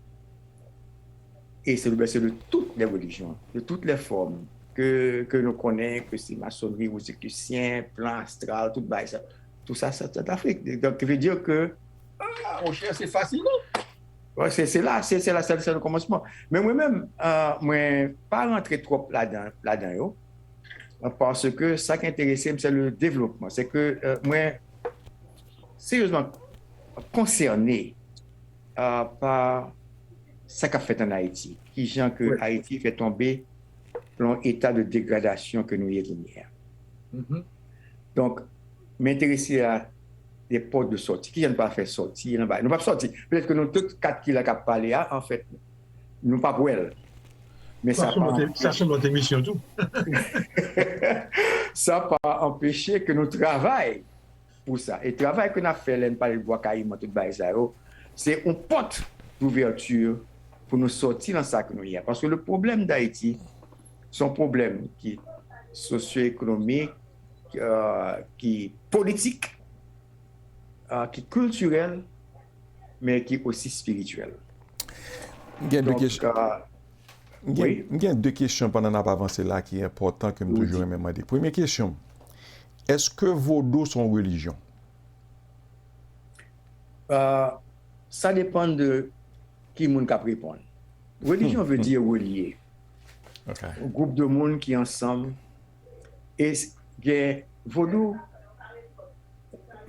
Et c'est le berceau de toutes les religions, de toutes les formes que nous connaissons, que c'est maçonnerie, rosicrucien, plan astral, tout ça, c'est l'Afrique. Donc, ça veut dire que... mon cher, c'est fascinant. Ouais, c'est le commencement. Mais moi-même, je ne pas rentrer trop là-dedans, parce que ça qui intéresse, c'est le développement. C'est que moi, sérieusement, concerné par ce qu'a fait en Haïti, qui gens que Haïti fait tomber dans l'état de dégradation que nous y avons. Donc, m'intéresser à des portes de sortie, qui n'ont pas fait sortir, nous n'ont pas sorti. Peut-être que nous, tous 4 qui l'ont parlé, en fait, nous pas pour elle. Mais ça c'est notre émission tout. Ça n'a pas empêché que nous travaillions pour ça. Et le travail que nous avons fait, par le bois caïman, tout ça, c'est une porte d'ouverture pour nous sortir dans ça que nous y avons. Parce que le problème d'Haïti, c'est un problème qui est socio-économique, qui est politique, qui est culturel, mais qui est aussi spirituel. Donc, Oui. Il y a deux questions pendant qu'on a avancé là qui est important que je toujours aimé demander. Première question, est-ce que vaudou sont religion? Ça dépend de qui moun ka répondre. Religion veut dire relier. Okay. Un groupe de monde qui ensemble. Et il vaudou,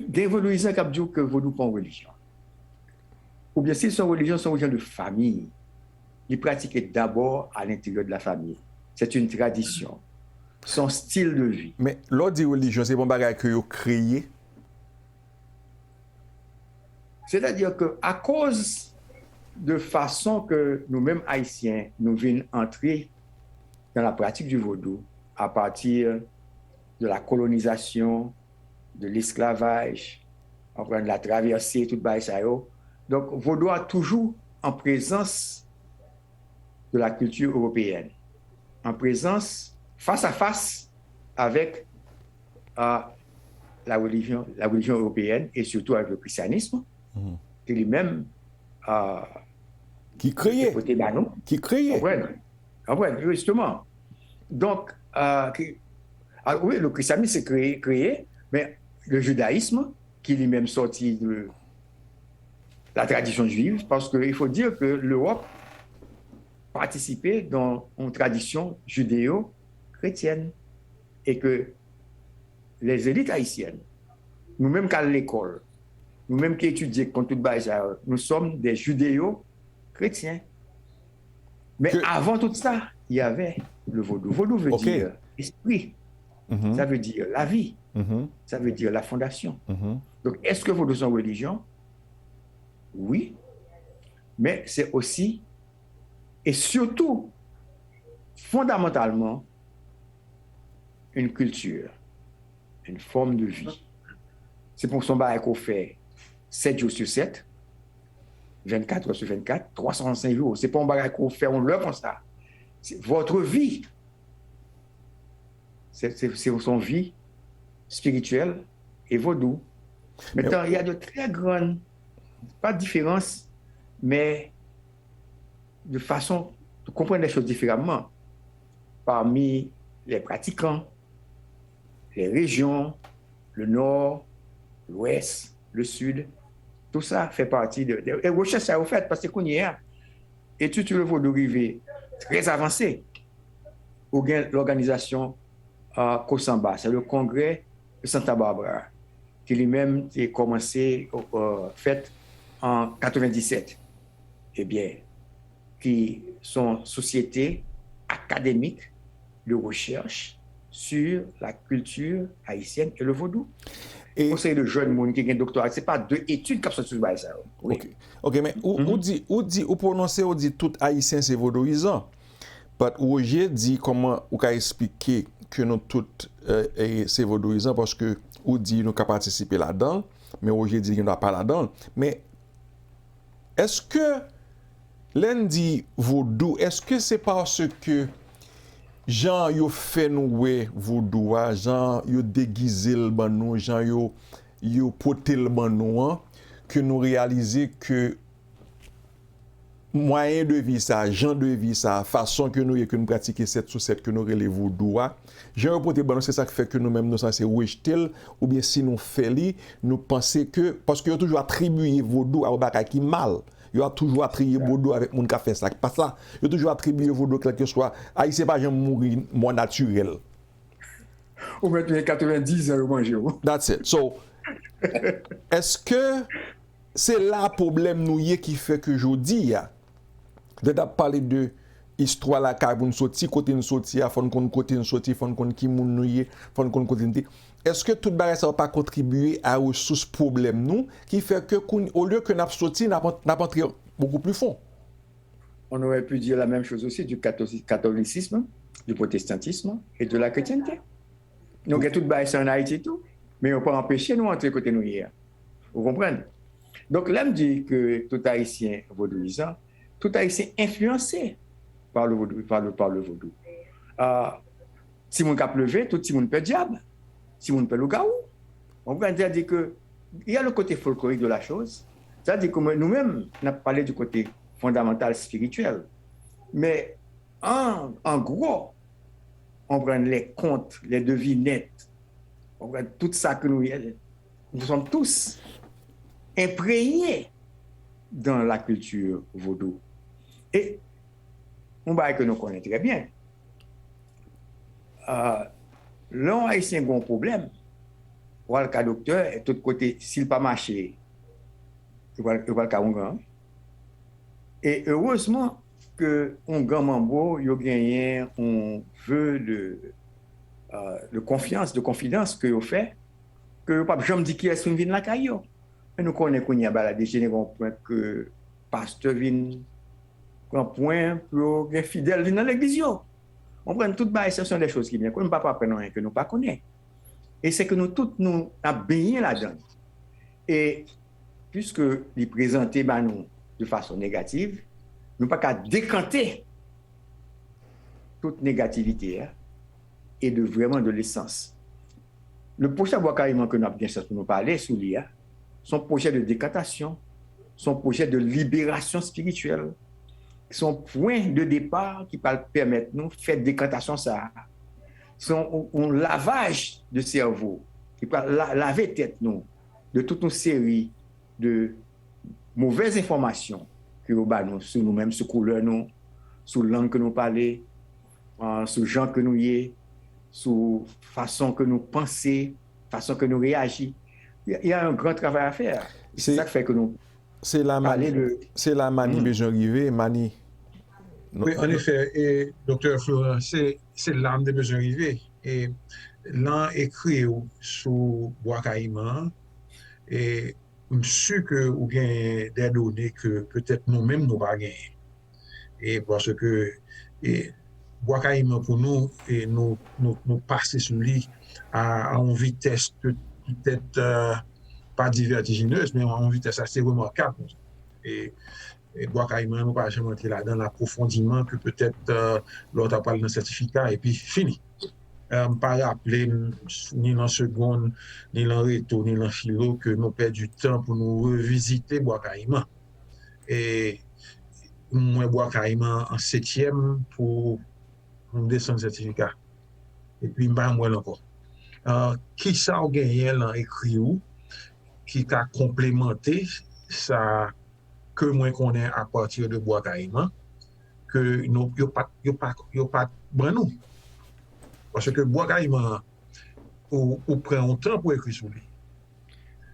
des vaudouisants qui disent que vaudou pas une religion. Ou bien si son religion de famille, ils pratiquent d'abord à l'intérieur de la famille. C'est une tradition, son style de vie. Mais l'autre dit religion, c'est bon bagage que vous créez. C'est-à-dire que à cause de façon que nous-mêmes Haïtiens, nous venons entrer dans la pratique du vaudou à partir de la colonisation, de l'esclavage, de la traversée, tout ça. Donc, vaudou a toujours en présence de la culture européenne, en présence face à face avec la religion européenne et surtout avec le christianisme, qui lui-même qui créait. Qui créait. Justement. Donc, oui, le christianisme s'est créé, mais le judaïsme, qui lui-même sorti de la tradition juive, parce qu'il faut dire que l'Europe participait dans une tradition judéo-chrétienne et que les élites haïtiennes, nous-mêmes qu'à l'école, nous-mêmes qui étudions contre tout bazar, nous sommes des judéo-chrétiens. Mais avant tout ça, il y avait le vaudou. Vaudou veut dire esprit, ça veut dire la vie, ça veut dire la fondation. Donc, est-ce que vaudou sont religion? Oui, mais c'est aussi et surtout, fondamentalement, une culture, une forme de vie. C'est pour son bail qu'on fait 7 jours sur 7, 24 heures sur 24, 365 jours. C'est pas un bail qu'on fait, on le comme ça. C'est votre vie. C'est son vie spirituelle et vaudou. Maintenant, il y a de très grandes, pas de différence, mais de façon de comprendre les choses différemment parmi les pratiquants, les régions, le nord, l'ouest, le sud. Tout ça fait partie de recherches à vous faites parce qu'on y est. Et tu le vaudou rivé très avancé. L'organisation Kosamba, c'est le congrès de Santa Barbara, qui lui-même a commencé, fait en 97. Eh bien, qui sont sociétés académiques de recherche sur la culture haïtienne et le vaudou. Et conseil de jeunes monde qui ont un doctorat, ce n'est pas deux études qui sont sur ça. Oui. OK, mais ou prononcer, ou dit tout haïtien c'est vaudouisant. Mais Roger dit comment ou qu'a expliquer que nous toutes c'est vaudouisant parce que ou dit nous qu'a participer là-dedans, mais Roger dit qu'il n'a pas là-dedans. Mais est-ce que lundi vaudou, est-ce que c'est parce que Jean yo fait nous vaudou, Jean yo déguisé le ban nous, Jean yo porté le ban nous que nous réaliser que moyen de vie ça, genre de vie ça, façon que nous pratiquer 7 sur 7 que nous relève vaudou, Jean porté ban nous c'est ça qui fait que nous même nous censé rejeter ou bien si nous fait li, nous penser que parce que yo toujours attribué vaudou à bagay qui mal. Il a toujours attribué vaudou avec mon qui a fait ça. Pas ça. Il a toujours attribué vaudou quel que soit. Haïtien pas jamais mourir moins naturel. Ou mettre 90 ans au manger. That's it. So, est-ce que c'est là le problème nous qui fait que je dis de parler de histoire la car pour nous sortir côté nous sortir, faut qu'on côté nous sortir, faut qu'on qui moun nous faut qu'on côté. Est-ce que tout bagage ça va pas contribuer à ressource problème nous qui fait que au lieu que n'a sorti n'a entré beaucoup plus fond? On aurait pu dire la même chose aussi du catholicisme, du protestantisme et de la chrétienté. Donc il y a tout bagage en Haïti tout, mais on peut empêcher nous entrer côté nous hier. Vous comprenez? Donc là me dit que tout haïtien vaudouisant, tout haïtien influencé par le vaudou, par le vaudou. Si mon cap levé, tout si mon peut diable. Si on peut le gaou, on peut dire que il y a le côté folklorique de la chose. C'est-à-dire que nous-mêmes, on a parlé du côté fondamental spirituel. Mais en gros, on prend les contes, les devinettes, on prend tout ça que nous sommes tous imprégnés dans la culture vaudou. Et on va que nous connaissons très bien. L'on haïtien a un problème. Ou le cas docteur, et tout côté, s'il pas marché, il va le cas un. Et heureusement que un grand membre, il a gagné un vœu de confiance, de confidence que vous fait, que pas jamais dit qui est vient la caillou. Et nous connaissons qu'il y a baladé généralement point que pasteur vient un point pour les fidèles viennent dans l'église. On prend toutes les ce sont des choses qui viennent, qu'on ne peut pas apprendre rien que nous pas connaissons. Et c'est que nous tous nous avons baigné là-dedans. Et puisque les présenter nous de façon négative, nous pas qu'à décanter toute négativité et de vraiment de l'essence. Le prochain bois carrément que nous avons bien pour nous parler sous l'IA, son projet de décantation, son projet de libération spirituelle, son point de départ qui va permettre nous de faire décantation ça. Son un lavage de cerveau qui va laver tête nous de toute une série de mauvaises informations que nous avons sur nous-mêmes, sur couleur nous, sur langue que nous parlons, sur gens que nous y est, sur façon que nous pensons, façon que nous réagissons. Il y a un grand travail à faire. C'est ça qui fait que nous c'est la manie besoin arriver, manie. Oui, en effet, et docteur Florent, c'est l'âme de besoin arrivé. Et l'an écrit sous Bois Caïman, et je suis sûr que vous avez des données que peut-être nous-mêmes nous pas gagner. Et parce que Bois Caïman pour nous, et nous passer sur lui à une vitesse peut-être pas vertigineuse, mais à une vitesse assez remarquable. Et Bois Caïman, nous ne pas jamais entrer là dans l'approfondissement que peut-être l'autre a parlé dans le certificat et puis fini. Pas rappeler ni dans seconde, ni dans rhéto, ni dans philo que nous perdons du temps pour nous revisiter Bois Caïman. Et moi, Bois Caïman en 7e pour nous descendre le certificat. Et puis, moi encore. Qui ça a gagné dans écrit ou qui a complémenté ça que moi connais à partir de Bois Caïman que nous yo pas nous parce que Bois Caïman ou prend un temps pour écrire sur lui.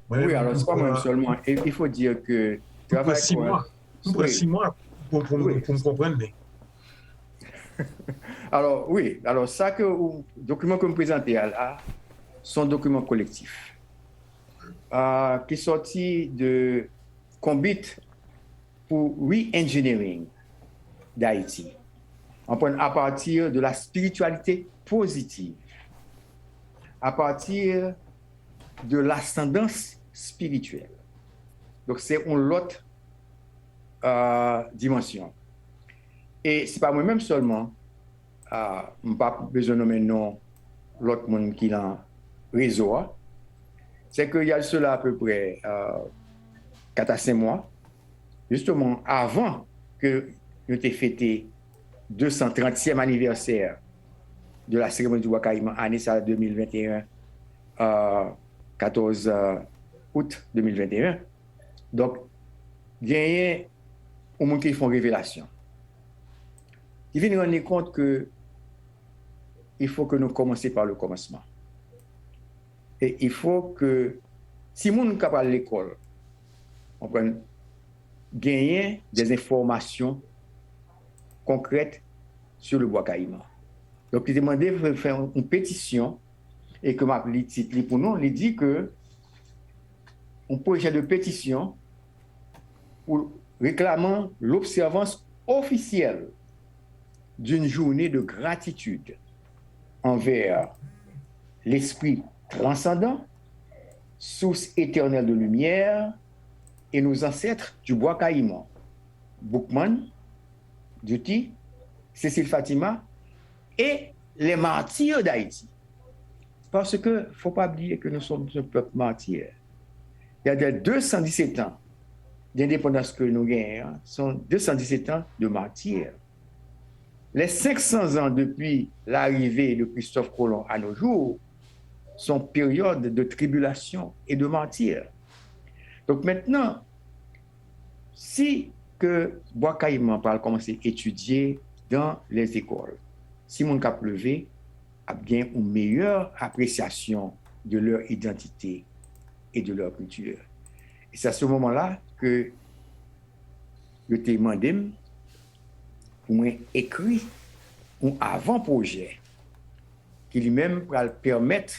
Oui, alors c'est pas même seulement. Il faut dire que travail 6 mois. Nous prenons 6 mois pour me comprendre. Alors oui, alors ça que le document que vous présentez là, sont documents collectifs qui est sorti de Combit pour re-engineering d'Haïti, à partir de la spiritualité positive, à partir de l'ascendance spirituelle. Donc c'est une autre dimension. Et ce n'est pas moi-même seulement, je n'ai pas besoin de nommer l'autre monde qui est dans le réseau, c'est qu'il y a cela à peu près 4 à 5 mois, justement avant que nous ayons fêté 230e anniversaire de la cérémonie du Bois Caïman, année 2021, 14 août 2021. Donc, il y a un monde qui font révélation. Ils viennent nous rendre compte que il faut que nous commencions par le commencement. Et il faut que, si nous sommes capables à l'école, on peut gagner des informations concrètes sur le Bois Caïman. Donc, il demandait de faire une pétition et que ma titre pour nous, il dit que un projet de pétition pour réclamant l'observance officielle d'une journée de gratitude envers l'esprit transcendant, source éternelle de lumière, et nos ancêtres du Bois Caïman, Boukman, Duty, Cécile Fatima, et les martyrs d'Haïti. Parce que, il ne faut pas oublier que nous sommes un peuple martyr. Il y a des 217 ans d'indépendance que nous gagnons, sont 217 ans de martyrs. les 500 ans depuis l'arrivée de Christophe Colomb à nos jours sont période de tribulation et de mentir. Donc maintenant, si que Bois Caïman parle commencer à étudier dans les écoles, si mon cap levé a bien une meilleure appréciation de leur identité et de leur culture. Et c'est à ce moment-là que je t'ai demandé pour moi écrit un avant-projet qui lui-même va permettre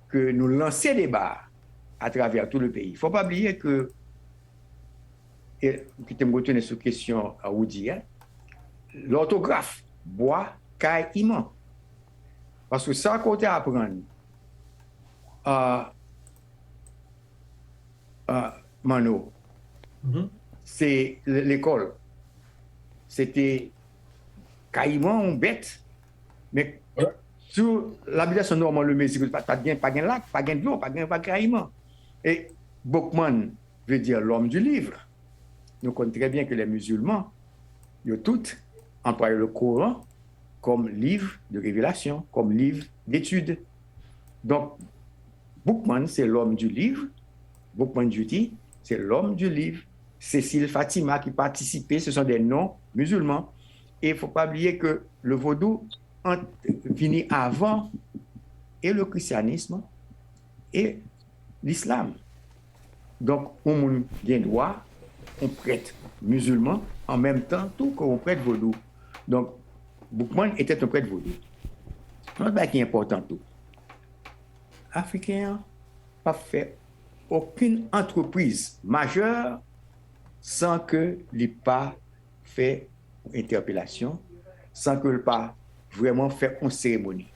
que nous lancer des débats à travers tout le pays. Il ne faut pas oublier que, et qui me retenir sur question à Woody, l'orthographe, Bois Caïman. Parce que ça, côté apprendre, Mano, c'est l'école. C'était Caïman, on bête, mais sur l'habitation normale, le Mexique, pas de lac, pas de l'eau, pas de Caïman. Et Boukman veut dire l'homme du livre. Nous connaissons très bien que les musulmans, ils ont tous employé le Coran comme livre de révélation, comme livre d'étude. Donc, Boukman, c'est l'homme du livre. Boukman Djouti, c'est l'homme du livre. Cécile Fatima qui participait, ce sont des noms musulmans. Et il ne faut pas oublier que le vaudou finit avant et le christianisme et l'islam. Donc, on a droit, on prête musulman en même temps tout qu'on prête vaudou. Donc, Boukman était un prêtre vaudou. Un truc qui est important tout. Africain pas fait aucune entreprise majeure sans que l'ait pas fait interpellation, sans que l'ait pas vraiment fait une cérémonie.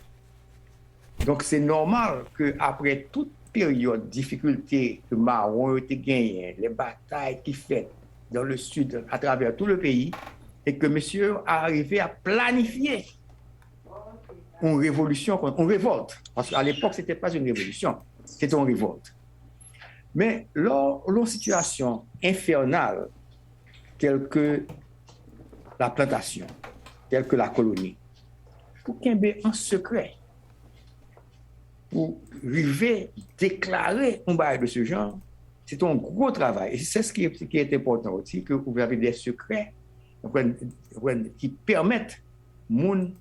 Donc c'est normal qu'après toute période de difficulté que Marron a été gagné, les batailles qu'il fait dans le sud, à travers tout le pays, et que monsieur a arrivé à planifier une révolution, une révolte. Parce qu'à l'époque, ce n'était pas une révolution, c'était une révolte. Mais lors d'une situation infernale, telle que la plantation, telle que la colonie, pour qu'il y ait un secret, pour arriver à déclarer un bail de ce genre, c'est un gros travail. Et c'est ce qui est important aussi, que vous avez des secrets qui permettent moun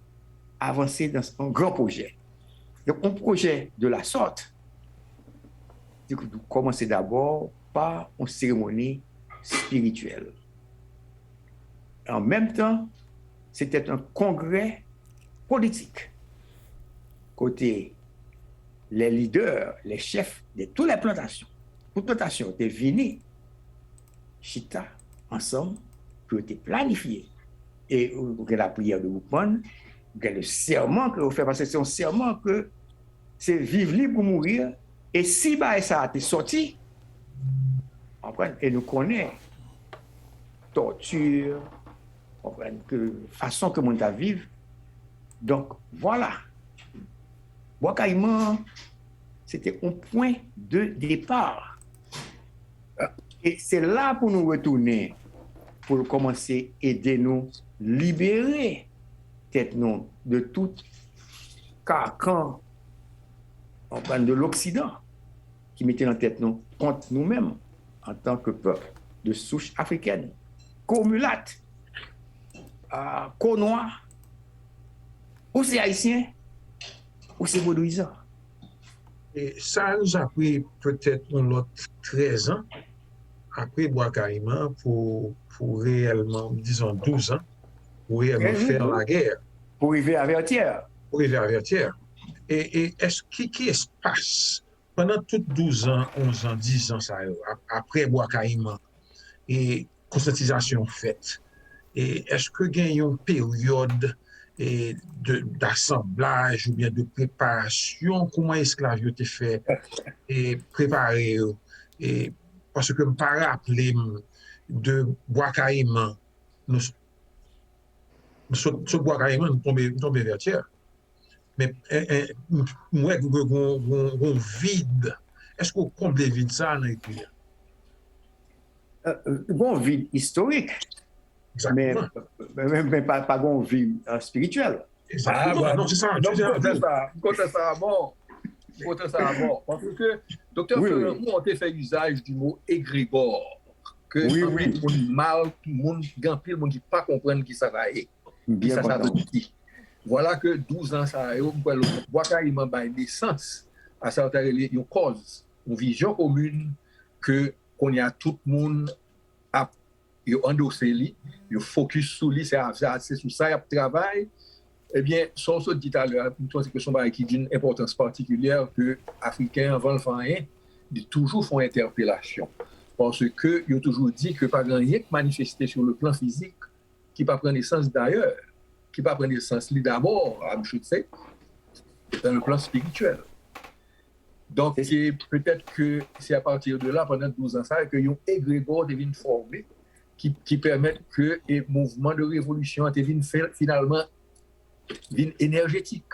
avancer dans un grand projet. Donc, un projet de la sorte, vous commencez d'abord par une cérémonie spirituelle. En même temps, c'était un congrès politique. Côté les leaders, les chefs de toutes les plantations, toutes les plantations étaient venus, chita, ensemble, pour être planifiés. Et vous avez la prière de Boukman, vous avez le serment que vous faites, parce que c'est un serment que c'est vivre libre ou mourir. Et si ça a été sorti, et nous connaissons torture, que façon que nous vivre. Donc voilà. Bois Caïman, c'était un point de départ. Et c'est là pour nous retourner, pour commencer à aider nous libérer tête nous de tout carcan de l'Occident qui mettait en tête nous contre nous-mêmes en tant que peuple de souche africaine, co-mulate, co-noir, ou c'est haïtien, ou c'est vaudouisant. Et ça nous a pris peut-être un autre 13 ans après Bois Caïman pour réellement, disons 12 ans, pour réellement faire la guerre. Pour arriver à Vertières. Pour arriver à Vertières. Et est-ce qui se passe pendant tous 12 ans, 11 ans, 10 ans, ça, après Bois Caïman, et conscientisation faite, et est-ce que il y a une période d'assemblage ou bien de préparation, comment esclaves ont été fait et préparé, et parce que je ne peux pas rappeler de Bois Caïman, nous Bois Caïman, nous tombons Vertières. Mais moi, on vide. Est-ce qu'on comble vide ça dans l'écriture? Un vide historique. Exactement. mais pas une vie spirituelle. Exactement. Non, c'est ça. Non, côté ça à mort. Parce que docteur Oui, Ferrand, oui. on a fait usage du mot égrégore. Que Oui. moun mal, moun gampil, moun qui pas comprendre qui ça va être. Qui ça veut dire. Voilà que 12 ans ça yo le bois carrément by naissance à ça une cause, une vision commune que qu'on y a tout le monde a yo endossé li, yo focus sur lui, c'est sur ça y a travail. Eh bien, son se dit à l'heure, c'est que son bail qui d'une importance particulière que Africains avant le faire ils toujours font interpellation. Parce que ils ont toujours dit que pas grand rien que manifester sur le plan physique qui pas prendre naissance d'ailleurs, qui pas prendre naissance lui d'abord, à c'est dans le plan spirituel. Donc, peut-être que c'est à partir de là, pendant 12 ans, ça, que un égrégore devient formé qui permettent que les mouvements de révolution deviennent finalement énergétiques.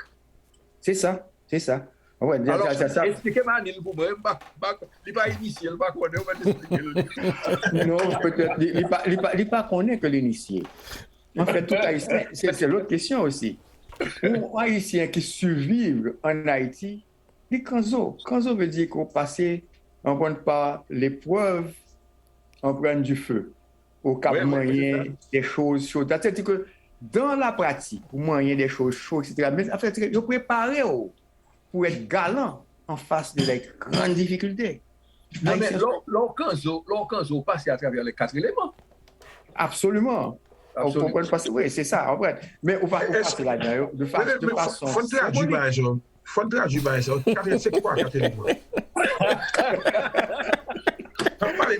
C'est ça. Ouais, alors, ça. Expliquez-moi, pour moi, il n'est pas initié, il n'est pas connu, on va expliquer. Non, peut-être, il n'est pas connu que l'initié. En fait, tout Haïtien, c'est l'autre question aussi. Pour Haïtiens qui survivent en Haïti, les Kanzo veut dire qu'on passe, on prend pas l'épreuve, on prend du feu. Au cap moyen, des choses chaudes. C'est-à-dire que dans la pratique, au moyen des choses chaudes, etc., mais en fait, ils sont préparés pour être galants en face de la grande difficulté. Non, mais leur Kanzo passe à travers les 4 éléments. Absolument. Oui, c'est ça. Mais on va passer là-dedans de façon. Faut traduire, c'est quoi 4 éléments?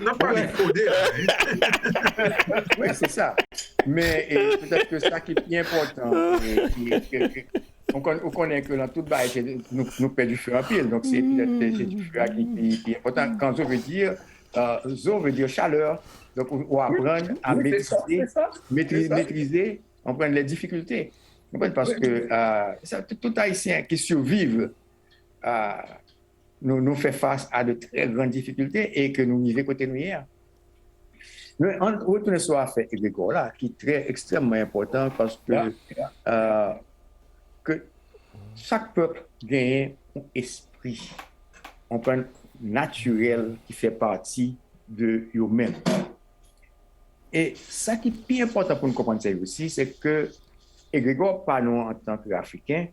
N'a pas les coder. Oui, c'est ça. Mais peut-être que ça qui est bien important, on connaît que dans toute base, nous perdons du feu en pile. Donc, c'est peut-être du feu qui est important. Quand zo veut dire chaleur. Donc, on apprendre à maîtriser, on prend les difficultés. Parce que tout Haïtien qui survivent nous fait face à de très grandes difficultés et que nous vivons côté nous hier. Mais on retourne sur l'affaire égrégore là, qui est très extrêmement important parce que chaque peuple gagne un esprit, un point naturel qui fait partie de eux-mêmes. Et ça qui est plus important pour nous comprendre ça aussi, c'est que égrégore par nous en tant qu'Africains,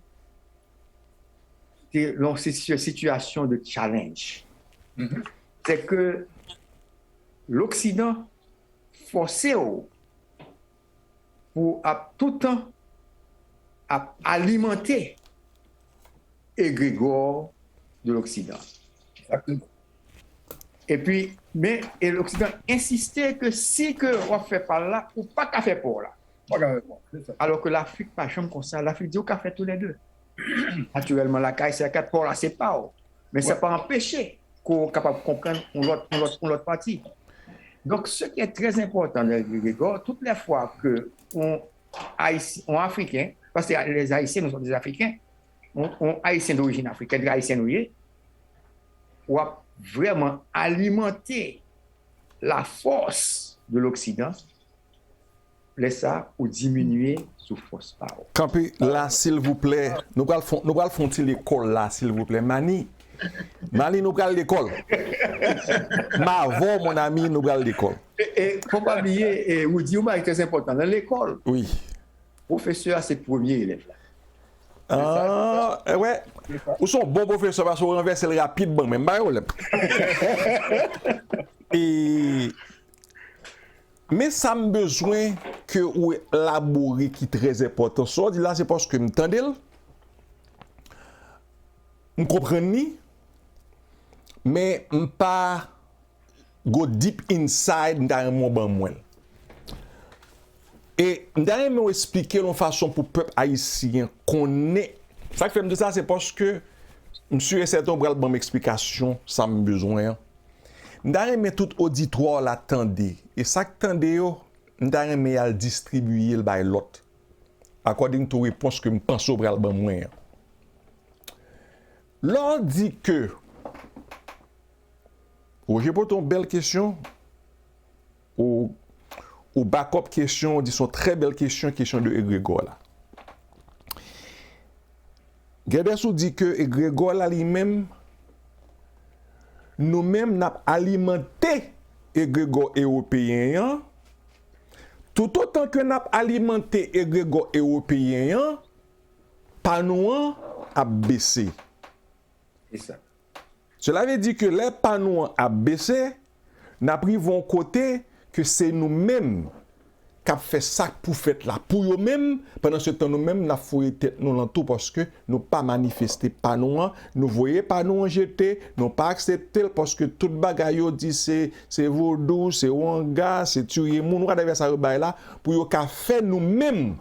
c'est une situation de challenge. Mm-hmm. C'est que l'Occident forcé pour à tout temps à alimenter égrégore de l'Occident. Exactement. Et puis, mais l'Occident insistait que si que on fait par là, ou pas qu'à faire pour là. Alors que l'Afrique, pas jamais comme ça, l'Afrique dit qu'on fait tous les deux. Naturellement, la caille, c'est 4 pour là, c'est pas. Mais ça pas empêcher qu'on soit capable de comprendre l'autre partie. Donc, ce qui est très important dans l'égrégore, toutes les fois qu'on Africain, parce que les Haïtiens, nous sommes des Africains, on Haïtiens d'origine africaine, des Haïtiens nouillés, on va vraiment alimenter la force de l'Occident, laisse ça ou diminuer sous force power. Campé, là, s'il vous plaît, nous allons faire l'école là, s'il vous plaît. Mani, nous allons l'école. Mon ami, nous allons l'école. Et faut pas oublier, vous dites, c'est très important, dans l'école, oui. Professeur, c'est le premier élève. Ouais. Ou sont bons professeurs parce qu'on renverse le rapide, bon, même mais ça me besoin que ou élaborer qui est très important. Ça dit là, c'est parce que m'entendez, me comprenez, mais pas go deep inside dans mon ban moi. Et d'ailleurs, me expliquer une façon pour le peuple haïtien connaît. Ça qui fait me dire ça, c'est parce que monsieur et certain bral bon explication, ça me besoin. D'ailleurs, mais tout auditoire l'attendait. Et ça que tendait yo, d'ailleurs mais al distribuer le by l'autre. According to réponse que me pense au bral bon moi. L'on dit que j'ai posé une belle question. ou backup question, dit son très belle question de Egrégor là. Gedesou dit que Egrégor là lui-même, nous-mêmes n'a alimenté Egrégor européen, tout autant que n'a alimenté Egrégor européen, pas nous a baissé. C'est ça. Cela veut dire que les panneaux a baissé, n'a pris von côté que c'est nous-mêmes qui avons fait ça pour faire là pour nous-mêmes. Pendant ce temps, nous-mêmes, nous avons fouillé tête nous l'entour parce que nous pas manifesté panneaux, nous voyons panneaux jetés, nous pas accepté parce que tout bagaille dit c'est vaudou, c'est wanga, c'est tuer moun, nous avons ça là pour yo ka fait nous-mêmes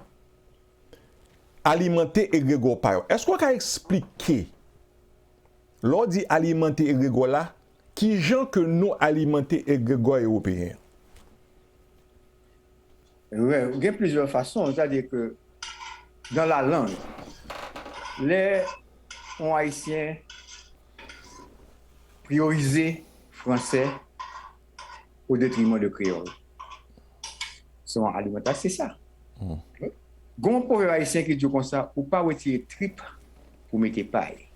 alimenter Egrégor pa yo. Est-ce qu'on peut expliquer lors dit alimenter Egrégor là, qui gens que nous alimenter Egrégor européen? Oui, il y a plusieurs façons. C'est-à-dire que dans la langue, les Haïtiens priorisaient français au détriment de créole. Son alimentation, c'est ça. Gon pauvre Haïtien qui dit comme ça, ou pas retirer trip pour mettre paille.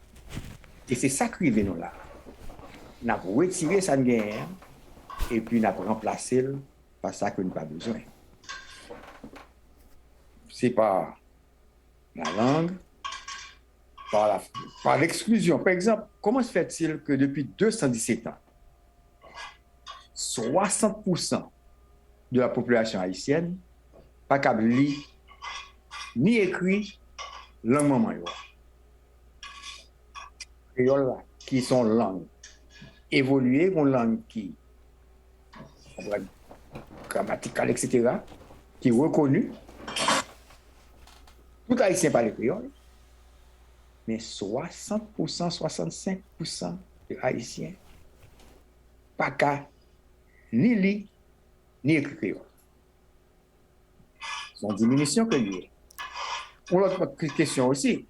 Et c'est ça qui arrive nous là. Nous avons retiré sa guerre et puis nous avons remplacé par ça que nous n'avons pas besoin. C'est par la langue, par l'exclusion. Par exemple, comment se fait-il que depuis 217 ans, 60% de la population haïtienne pas capable de lire ni écrit langue maman yo. Créole là, qui sont langues évoluées, une langue qui grammaticale, etc., qui est reconnue. Tout haïtien parle créole, mais 60%, 65% de haïtiens pas qu'à ni lire, ni écrire créole. C'est une diminution que liée. Pour l'autre question aussi,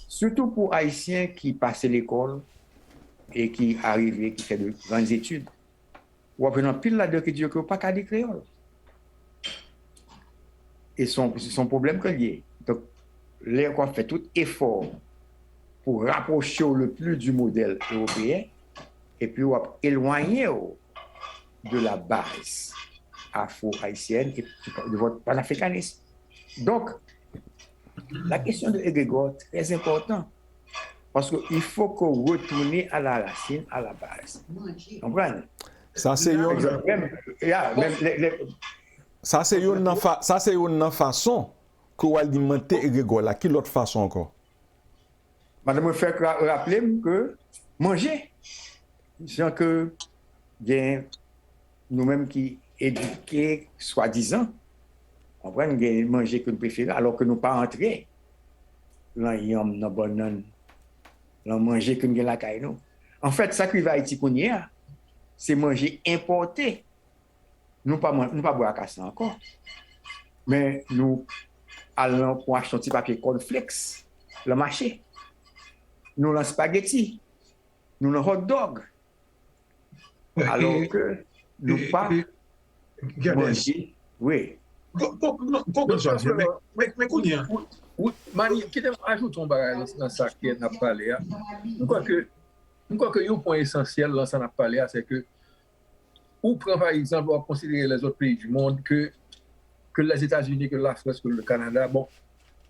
surtout pour haïtiens qui passent l'école et qui arrivent, qui font de grandes études, ou apprenant pile là-dedans qui dit que pas qu'à lire créole. Et son problème que lié. Donc, les qu'on fait tout effort pour rapprocher le plus du modèle européen et puis éloigner de la base afro-haïtienne et de votre panafricanisme. Donc, la question de Egrégor est très importante parce qu'il faut qu'on retourne à la racine, à la base. Vous comprenez? Ça, c'est une façon que vous alimentez Egrégor là. Quelle autre façon encore? Madame me fait rappeler que manger, c'est que bien nous-mêmes qui éduqués, soi-disant, on va manger que nous préférons, alors que nous pas entrer dans yam, dans banane, dans manger que nous la caille nous. En fait, ça qui va Haïti c'est manger importé. Nous pas boire casse encore. Mais nous allons pour acheter un petit papier cornflakes, le marché. Nous le spaghetti, nous le hot dog. Alors que nous pas manger. Oui. Mais combien? Oui, Mani, qui ajoute un bagage dans ça qui n'a pas parlé. Je crois que un point essentiel dans ça n'a pas parlé, c'est que ou prend par exemple, on va considérer les autres pays du monde que les États-Unis, que la France, que le Canada. Bon,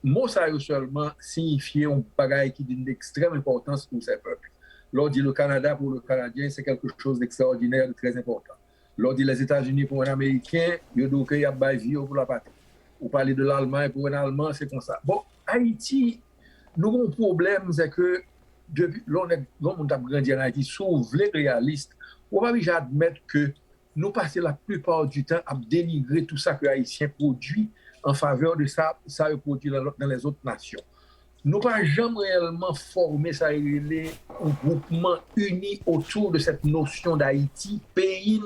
mot ça seulement signifier un bagage qui d'une extrême importance pour ces peuples. L'on dit le Canada pour le Canadien, c'est quelque chose d'extraordinaire, de très important. L'on dit les États-Unis pour un Américain, il y a des vie pour la patrie. Ou parler de l'Allemagne pour un Allemand, c'est comme ça. Bon, Haïti, nous avons un problème, c'est que depuis l'on a grandi en Haïti, sauf les réalistes, on va déjà admettre que nous passons la plupart du temps à dénigrer tout ça que les Haïtiens produisent en faveur de ça produit dans les autres nations. Nous n'avons jamais réellement formé ça, un groupement uni autour de cette notion d'Haïti, pays,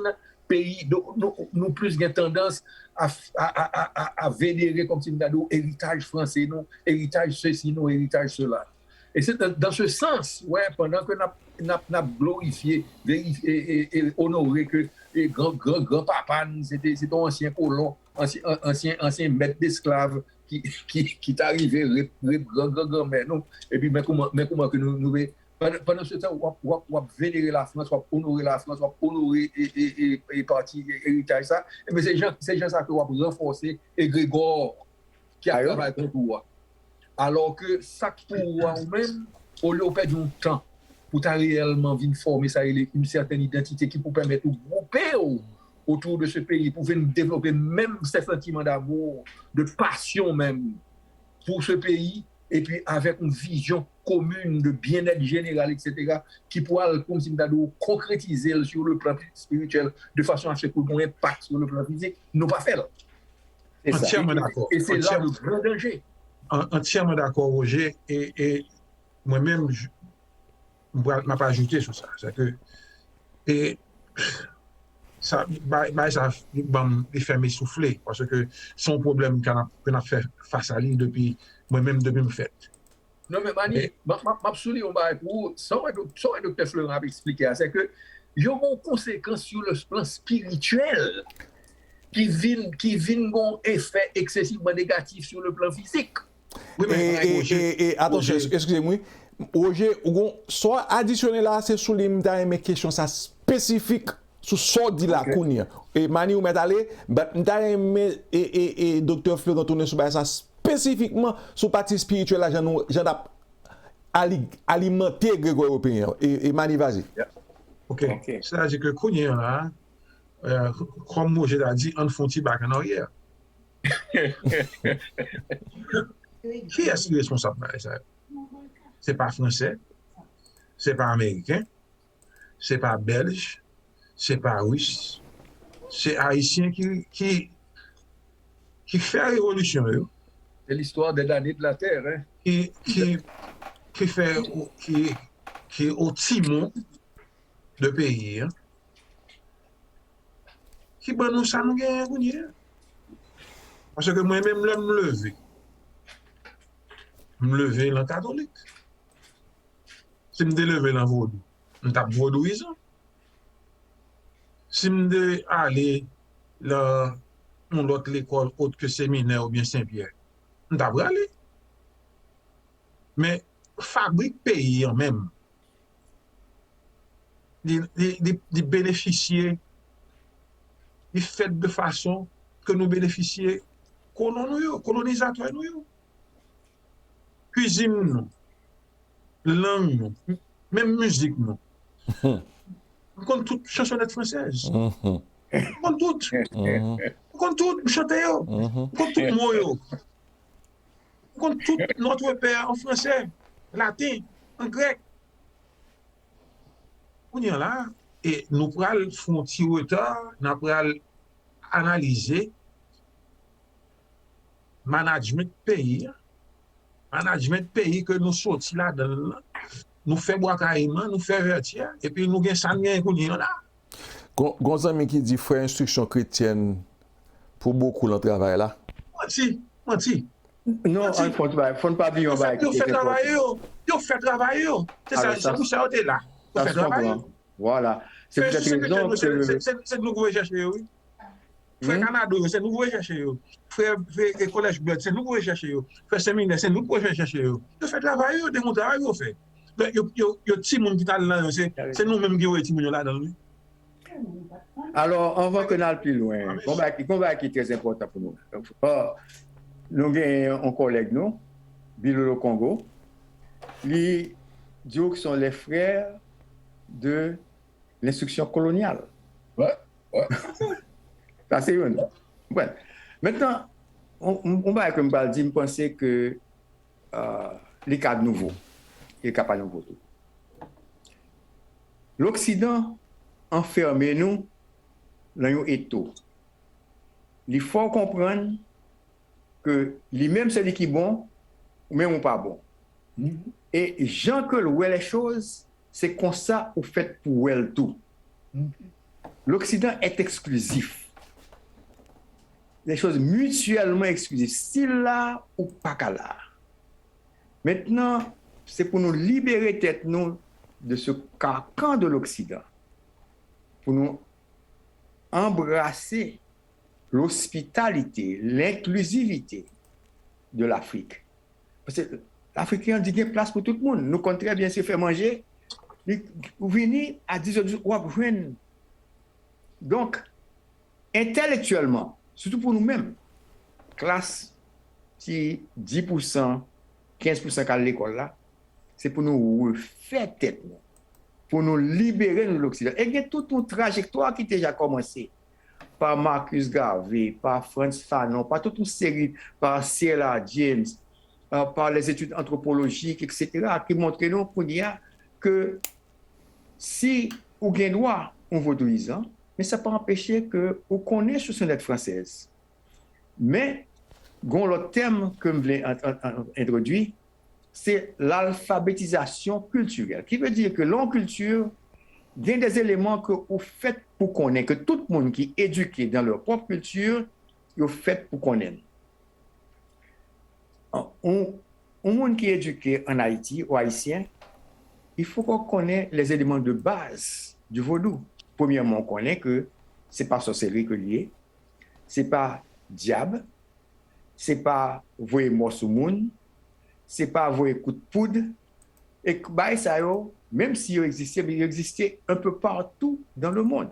nous plus une tendance à vénérer comme si nous avons héritage français, non, héritage ceci, non, héritage cela. Et c'est dans ce sens, ouais, pendant que nous avons glorifié, vérifié et honoré que les grands papas, c'était un ancien colon, ancien maître d'esclaves qui est arrivé, grand-grand-mère, non? Et puis, mais comment que nous pendant ce temps, on va vénérer la France, on va honorer la France, on va honorer et parti héritage ça. Et mais c'est gens ça que on va renforcer et Grégor qui a travaillé contre toi. Alors que ça pour ou-même, au lieu de perdre du temps pour réellement venir former ça, une certaine identité qui peut permettre de grouper autour de ce pays, pour venir développer même ces sentiments d'amour, de passion même pour ce pays, et puis avec une vision commune de bien-être général, etc., qui pourra, comme si nous concrétiser sur le plan spirituel de façon à ce que nous impact sur le plan physique, nous pas faire. Entièrement d'accord. Et c'est là le grand danger. Entièrement d'accord, Roger, et moi-même, je ne vais pas ajouter sur ça. C'est que, et ça fait m'essouffler, parce que son problème qu'on a fait face à lui depuis moi-même, depuis me fait. Non, mais Mani, absolument, ça, le docteur Florent a expliqué, c'est que il y a une conséquence sur le plan spirituel qui vient un effet excessivement négatif sur le plan physique. Oui, et attention, excusez-moi, Roger, soit additionné là, c'est sur les mes questions ça spécifique sur ce dit là Kounia. Et Mani ou m'aller, et docteur Florent tourner sur ça spécifiquement sur partie spirituelle là, j'en alimenter Grégoire européen. Et Mani, vas-y. OK. C'est-à-dire que Kounia là, comme Roger l'a dit, on font back en arrière. Qui est responsable de ça? C'est pas français, c'est pas américain, c'est pas belge, c'est pas russe, c'est haïtien qui fait la révolution. C'est l'histoire des damnés de la terre, hein? Qui est au timon de pays, hein? Qui ben nous ça nous gagne. Parce que moi-même, là, me lever dans le catholique. Si je me lever dans le vaudou, je tape vaudouisant. Si je me aller dans mon autre école autre que séminaire ou bien Saint-Pierre, je tape aller. Mais fabrique pays en même, de bénéficier, de fait de façon que nous bénéficions colonisateurs nous. Cuisine nous, langue nous, même musique nous. On compte toutes chansonnettes françaises. On compte toutes. On compte toutes chanter. On compte toutes mots. On compte tout notre père en français, latin, en grec. On est là et nous prenons un petit retard, nous prenons analyser management pays que nous sortis là dedans, nous fait bois carrément, nous fait vertier et puis nous gain ça gain là. Gonzami qui dit frère instruction chrétienne pour beaucoup le travail là. Menti. Non, il faut pas oublier on va. Yo fait travailler. C'est ça, c'est pour ça on est là. On fait travailler. Voilà. C'est pour cette raison que c'est nous pouvons chercher oui. Frère Canada, c'est nous pouvons chercher. Frère collège Blood, c'est nous pouvons chercher. Frère séminaire, c'est nous pouvons chercher. Yo fait travail, de mon travail yo fait. Yo petit monde qui t'a là, c'est nous même qui yo petit monde là dans lui. Alors, on va connaître plus loin. Combat qui est très important pour nous. Nous avons un collègue, nous, Bilolo Congo. Lui dit que sont les frères de l'instruction coloniale. Ouais. Ça, c'est une. Ouais. Maintenant, on va comme Baldi, me penser que les cas nouveaux, les cas pas nouveaux. L'Occident enferme nous dans un étau. Il faut comprendre que lui-même c'est lui qui est bon, ou même pas bon. Et Jean que les choses, c'est comme ça ou fait pour elle tout. L'Occident est exclusif. Les choses mutuellement exclusives. Si là ou pas qu'à là. Maintenant, c'est pour nous libérer tête nous de ce carcan de l'Occident, pour nous embrasser l'hospitalité, l'inclusivité de l'Afrique. Parce que l'Africain dit qu'il y a place pour tout le monde. Nous comptons très bien se faire manger. Vous venez à 10 heures, donc, intellectuellement, surtout pour nous-mêmes, classe qui 10%, 15% à l'école là, c'est pour nous refaire tête, pour nous libérer de l'Occident. Et il y a toute une trajectoire qui a déjà commencé par Marcus Garvey, par Frantz Fanon, par toute une série, par Sheila James, par les études anthropologiques, etc., qui montrent nous que si on gagne droit, on vaudouisant, mais ça peut empêcher que on connaît sur son lettre française. Mais, l'autre thème que je voulais introduire, c'est l'alphabétisation culturelle, qui veut dire que l'on culture, il y a des éléments que vous faites pour connaître, que tout le monde qui est éduqué dans leur propre culture, vous faites pour connaître. Un monde qui est éduqué en Haïti, ou haïtien, il faut qu'on connaisse les éléments de base du vaudou. Premièrement, on connaît que ce n'est pas sorcellerie que lié, ce n'est pas diable, ce n'est pas voyer mort sous monde, ce n'est pas voyer coup de poudre, et que ça, même s'il existait, mais il existait un peu partout dans le monde.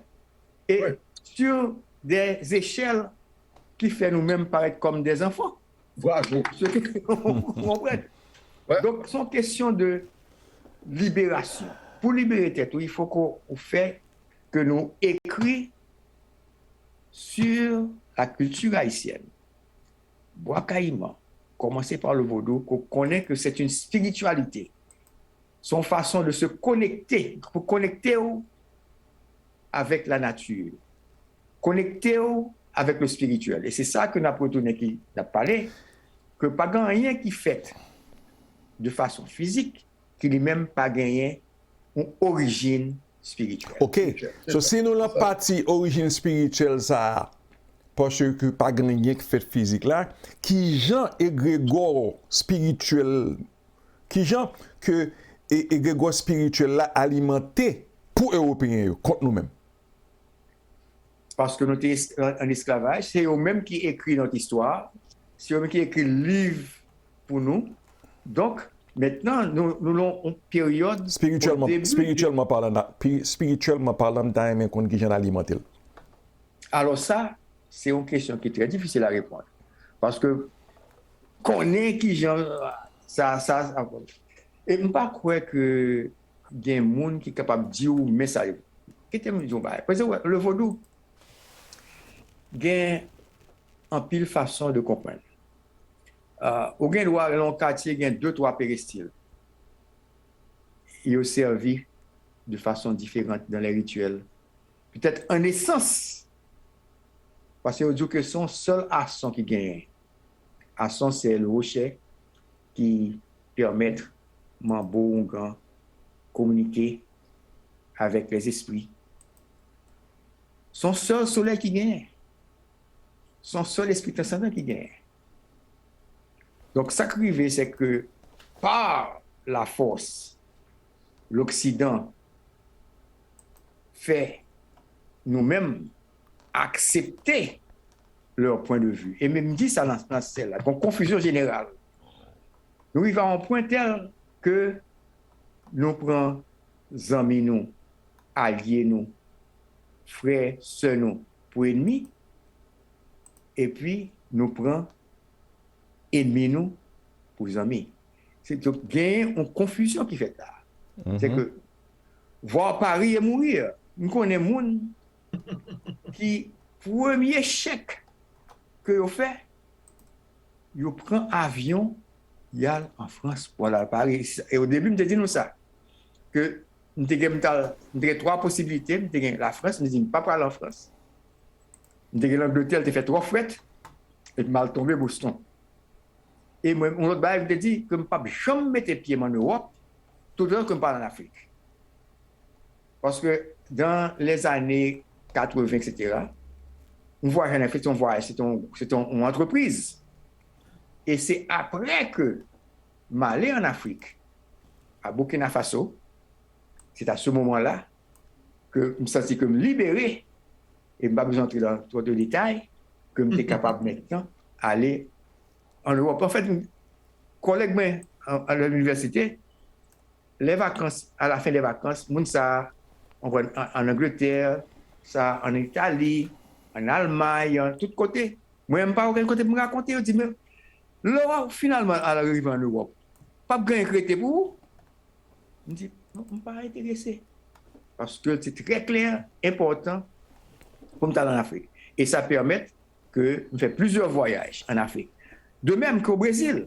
Et sur des échelles qui font nous-mêmes paraître comme des enfants. Voilà. Donc, c'est une question de libération. Pour libérer tête, il faut qu'on fasse que nous écrivons sur la culture haïtienne. Bois Caïman, commencer par le vaudou, qu'on connaît que c'est une spiritualité. Son façon de se connecter, pour connecter avec la nature, connecter avec le spirituel. Et c'est ça que Napoléon qui a parlé, que pas rien qui fait de façon physique, qui lui-même pas gagné une origine spirituelle. Ok, so si nous la partie origine spirituelle ça, parce que pas gagné qui fait physique là, qui Jean égrégore spirituel, qui Jean que égrégore spirituel là alimenté pour Européens contre nous-mêmes. Parce que nous sommes en esclavage, c'est eux-mêmes qui écrit notre histoire, c'est eux-mêmes qui écrit le livre pour nous. Donc, maintenant, nous avons une période... Spirituellement parlant, dans les comptes qui j'en alimenté. Alors ça, c'est une question qui est très difficile à répondre. Parce que connaît qui j'en... Ça, et je ne pas croire que il y a des gens qui sont capables de dire mais ça. Le vaudou, il y a en pile façon de comprendre. Au gain droit, dans le quartier, il y a 2-3 péristyles. Ils ont servi de façon différente dans les rituels. Peut-être en essence. Parce qu'on dit que son seul asson qui gagne. Asson, c'est le rocher qui permet Mambo de communiquer avec les esprits. Son seul soleil qui gagne. Son seul esprit transcendant qui gagne. Donc, ça qui arrive, c'est que par la force, l'Occident fait nous-mêmes accepter leur point de vue. Et même dit ça dans celle-là, donc confusion générale. Nous arrivons à un point tel que nous prenons amis nous, alliés nous, frères, sœurs nous pour ennemis, et puis nous prenons ennemis nous pour amis. C'est donc bien une confusion qui fait là. C'est que voir Paris et mourir, nous connaissons des gens qui, premier chèque que vous fait, vous prend avion, il y a en France pour aller à Paris. Et au début, je me dis nous ça, que nous avons 3 possibilités. Nous avons la France, nous disons pas pour aller en France. Nous avons l'Angleterre, tu fait 3 fret, et mal tombé Boston. Et moi, mon autre bail, je dit que je ne peux pas jamais mettre pied en Europe, tout le temps que je parle en Afrique. Parce que dans les années 80, etc., on voit en Afrique, on voit, c'est une entreprise. Et c'est après que je suis allé en Afrique à Burkina Faso. C'est à ce moment-là que je me sentis comme libéré, et je n'ai pas besoin d'entrer dans trop de détails, que je suis capable maintenant d'aller en Europe. En fait, collègue à l'université, les vacances, à la fin des vacances, ça, on va en Angleterre, ça en Italie, en Allemagne, en tous côtés. Moi, je n'ai pas aucun côté pour me raconter. Je dis, mais l'Europe, finalement, à l'arrivée en Europe, pas de crédit pour vous. Je dis, non, je ne suis pas intéressé. Parce que c'est très clair, important pour me aller en Afrique. Et ça permet que je fais plusieurs voyages en Afrique. De même qu'au Brésil.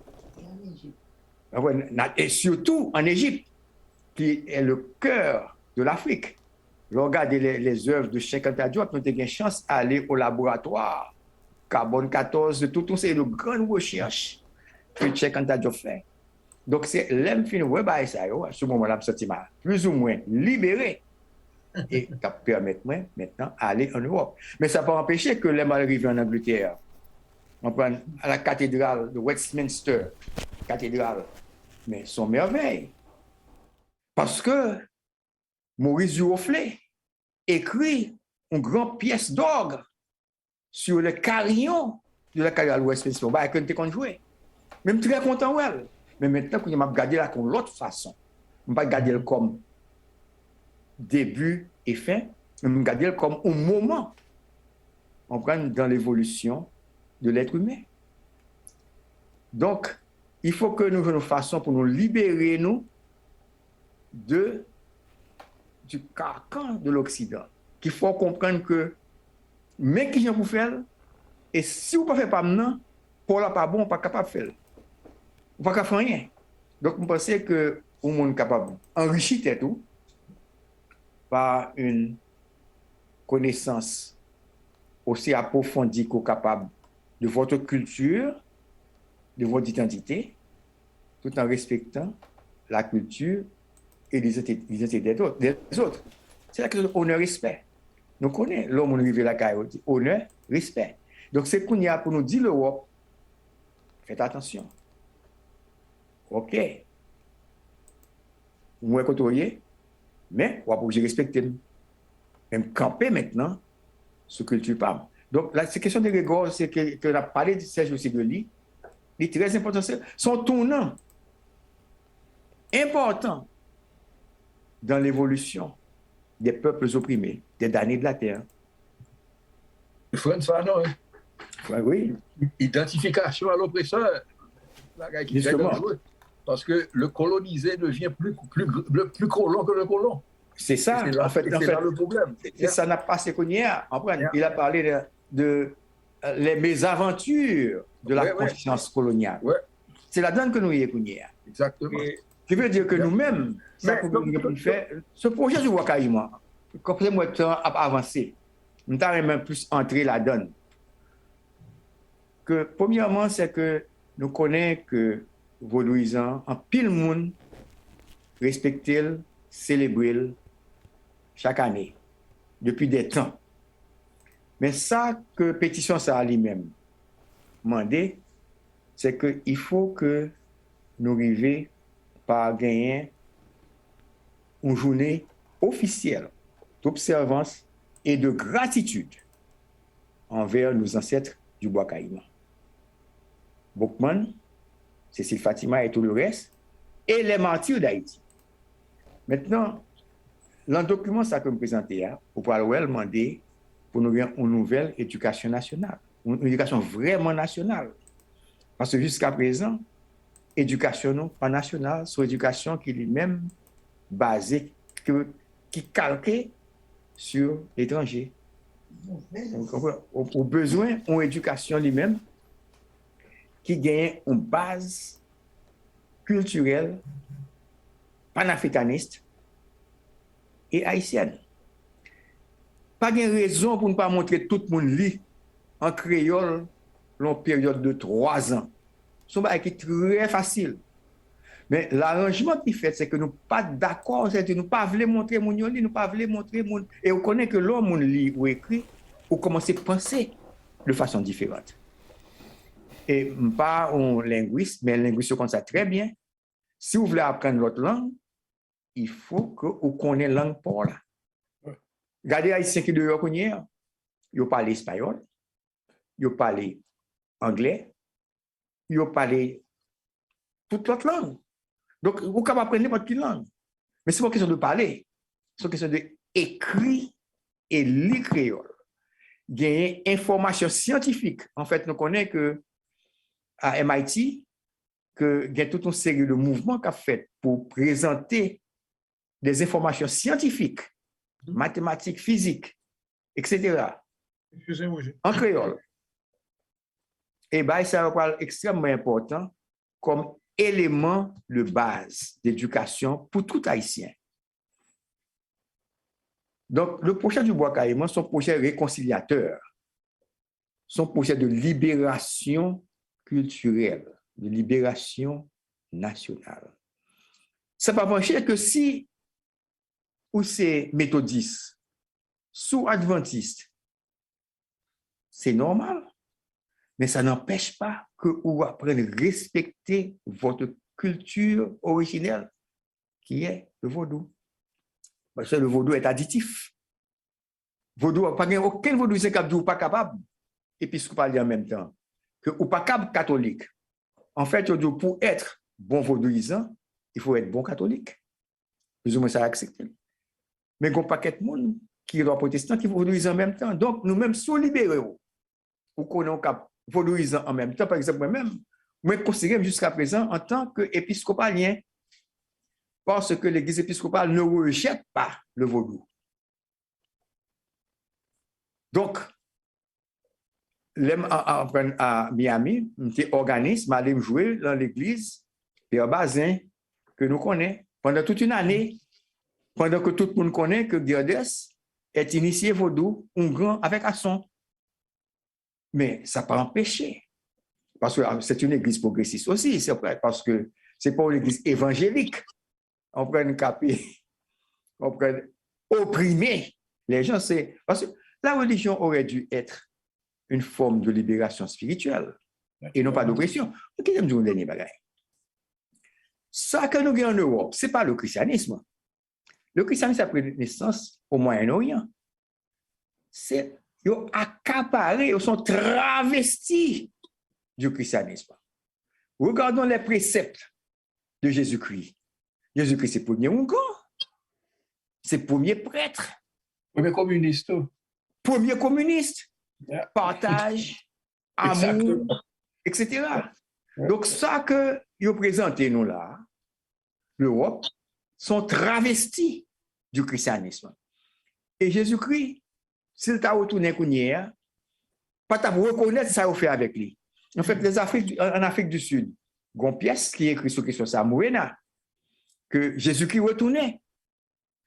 Et surtout en Égypte, qui est le cœur de l'Afrique. Regardez les œuvres de Cheikh Anta Diop, nous avons eu une chance d'aller au laboratoire carbone 14, tout c'est de grandes recherches que Cheikh Anta Diop fait. Donc c'est l'emfin à ce moment-là, je me suis plus ou moins libéré et ça permet maintenant d'aller en Europe. Mais ça n'a pas empêché que les mal arrivés en Angleterre. On prend à la cathédrale de Westminster, cathédrale, mais son merveille. Parce que Maurice Giroflée écrit une grande pièce d'orgue sur le carillon de la cathédrale de Westminster. Bah, que tu jouer. Même très content, ouais. Mais maintenant, je vais regarder là comme l'autre façon. Je ne vais pas regarder comme début et fin, mais je vais regarder comme un moment. On prend dans l'évolution de l'être humain. Donc, il faut que nous fassions pour nous libérer, nous, du carcan de l'Occident. Qu'il faut comprendre que, mais qui vient pour faire, et si vous ne faites pas maintenant, pour la pas bon, on n'est pas capable de faire. On ne peut pas faire rien. Donc, je pense que le monde est capable d'enrichir tout par une connaissance aussi approfondie qu'au capable de votre culture, de votre identité, tout en respectant la culture et l'identité des autres. C'est la question de honneur, respect. Nous connaissons l'homme arrivé à la caille, honneur, respect. Donc, c'est qu'on y a pour nous dire l'Europe, faites attention. OK. Vous me côtoyez, mais on va pas respecter. Même camper maintenant, ce culture parle. Donc, là, c'est question de rigueur, c'est que on a parlé de Serge Sigeli, il est très important. Son tournant important dans l'évolution des peuples opprimés, des damnés de la terre. Frantz Fanon, Oui. Identification à l'oppresseur. Parce que le colonisé devient plus colon que le colon. C'est ça, en fait, le problème. Ça n'a pas ce qu'on y a. Il a parlé de les mésaventures de la conscience coloniale. Ouais. C'est la donne que nous y avons. Exactement. Qui veut dire que nous-mêmes, ce projet du Wakaïma, quand moi temps a avancé, nous avons même plus entré la donne. Que premièrement, c'est que nous connaissons que Vaudouisan, en pile monde, respectent, célèbrent chaque année, depuis des temps. Mais ça que pétition ça a lui-même demandé, c'est qu'il faut que nous arrivions par gagner une journée officielle d'observance et de gratitude envers nos ancêtres du Bois Caïman. Boukman, Cécile Fatima et tout le reste, et les martyrs d'Haïti. Maintenant, dans le document ça que me présenté, on pourra demander pour nous une nouvelle éducation nationale, une éducation vraiment nationale. Parce que jusqu'à présent, éducation non pas nationale, c'est une éducation qui est lui-même basée, qui calquée sur l'étranger. Au besoin d'une éducation lui-même qui gagne une base culturelle, panafricaniste et haïtienne. Pas de raison pour ne pas montrer tout le monde lit en créole en période de 3 ans. C'est un qui est très facile. Mais l'arrangement qui fait, c'est que nous ne sommes pas d'accord, c'est que nous ne pas voulons montrer mon lit, nous ne pas voulons montrer mon... Et on connaît que l'homme lit ou écrit, ou commence à penser de façon différente. Et pas un linguiste, mais un linguiste comme ça très bien. Si vous voulez apprendre l'autre langue, il faut que vous connaissiez la langue pour là. Regardez les Haïtiens qui dehors qu'on y est, ils parlent espagnol, ils parlent anglais, ils parlent toute l'autre langue. Donc, vous pouvez apprendre n'importe quelle langue. Mais c'est pas question de parler, c'est une question d'écrire et lire créole. Gagner information scientifique. En fait, nous connaissons que à MIT, que il y a toute une série de mouvements qu'a fait pour présenter des informations scientifiques, mathématiques, physiques, etc. En créole. Et bien, ça va être extrêmement important comme élément de base d'éducation pour tout Haïtien. Donc, le projet du Bois Carrément, son projet réconciliateur, son projet de libération culturelle, de libération nationale. Ça ne va pas pencher que si ou c'est méthodiste, sous adventiste, c'est normal, mais ça n'empêche pas que vous apprenez à respecter votre culture originelle, qui est le vaudou. Parce que le vaudou est additif. Vaudou, aucun vaudou qui n'est pas capable, épiscopal en même temps, que ou pas capable catholique. En fait, pour être bon vaudouisant, il faut être bon catholique. Plus ou moins ça accepté. Mais il y a un paquet de monde qui est protestant qui vaudouisant en même temps. Donc, nous-mêmes, sommes libérés. Ou qu'on est vaudouisant en même temps. Par exemple, moi-même, je me considère jusqu'à présent en tant qu'épiscopalien. Parce que l'Église épiscopale ne rejette pas le vaudou. Donc, à Miami, j'étais organisme, j'allais jouer dans l'église Pierre Bazin, que nous connaissons, pendant toute une année, pendant que tout le monde connaît que Giodes est initié vaudou, un grand avec Asson. Mais ça n'a pas empêché. Parce que c'est une église progressiste aussi, c'est vrai, parce que ce n'est pas une église évangélique. On prend capé, on prend opprimer les gens. Parce que la religion aurait dû être une forme de libération spirituelle et non pas d'oppression. Ok, je me dis un dernier bagage. Ça que nous avons en Europe, ce n'est pas le christianisme. Le christianisme a pris naissance au Moyen-Orient. Ils ont accaparé, ils sont travestis du christianisme. Regardons les préceptes de Jésus-Christ. Jésus-Christ, c'est le premier ongon. C'est le premier prêtre. Premier communiste. Premier communiste. Yeah. Partage, amour, etc. Yeah. Donc, ça que vous présentez nous là, l'Europe, sont travestis du christianisme. Et Jésus-Christ, s'il t'a retourné hier, pas t'a reconnaître ça qu'il fait avec lui. En fait, en Afrique du Sud, il y a une pièce qui est écrite sur question Samouena, que Jésus-Christ retournait.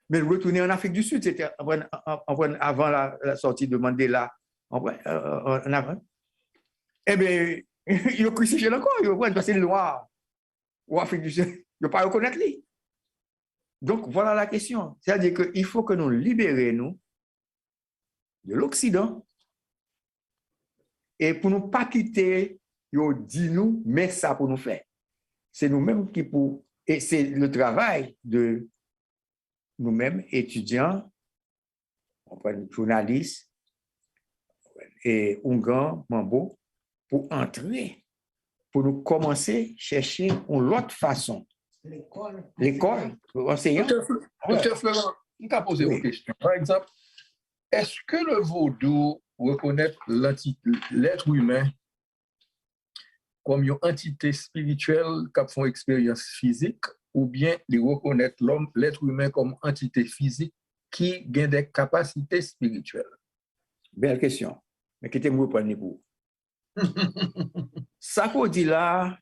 Mais le retourner en Afrique du Sud, c'était avant la sortie de Mandela. En avant. Eh bien, il a crucifié encore, il a passé le noir ou Afrique du Sud. Il ne pas reconnaître lui. Donc, voilà la question. C'est-à-dire qu'il faut que nous libérions de l'Occident et pour ne pas quitter, il dit nous, mais ça pour nous faire. C'est nous-mêmes qui pour. Et c'est le travail de nous-mêmes, étudiants, journalistes, et Ungan, Mambo, pour entrer, pour nous commencer à chercher une autre façon. L'école, enseignant. Docteur Florent, je vais poser une question. Par exemple, est-ce que le vaudou reconnaît l'être humain comme une entité spirituelle qui fait une expérience physique, ou bien il reconnaît l'être humain comme entité physique qui a des capacités spirituelles? Belle question. Mais qui te prendre pour. Ça qu'on dit là,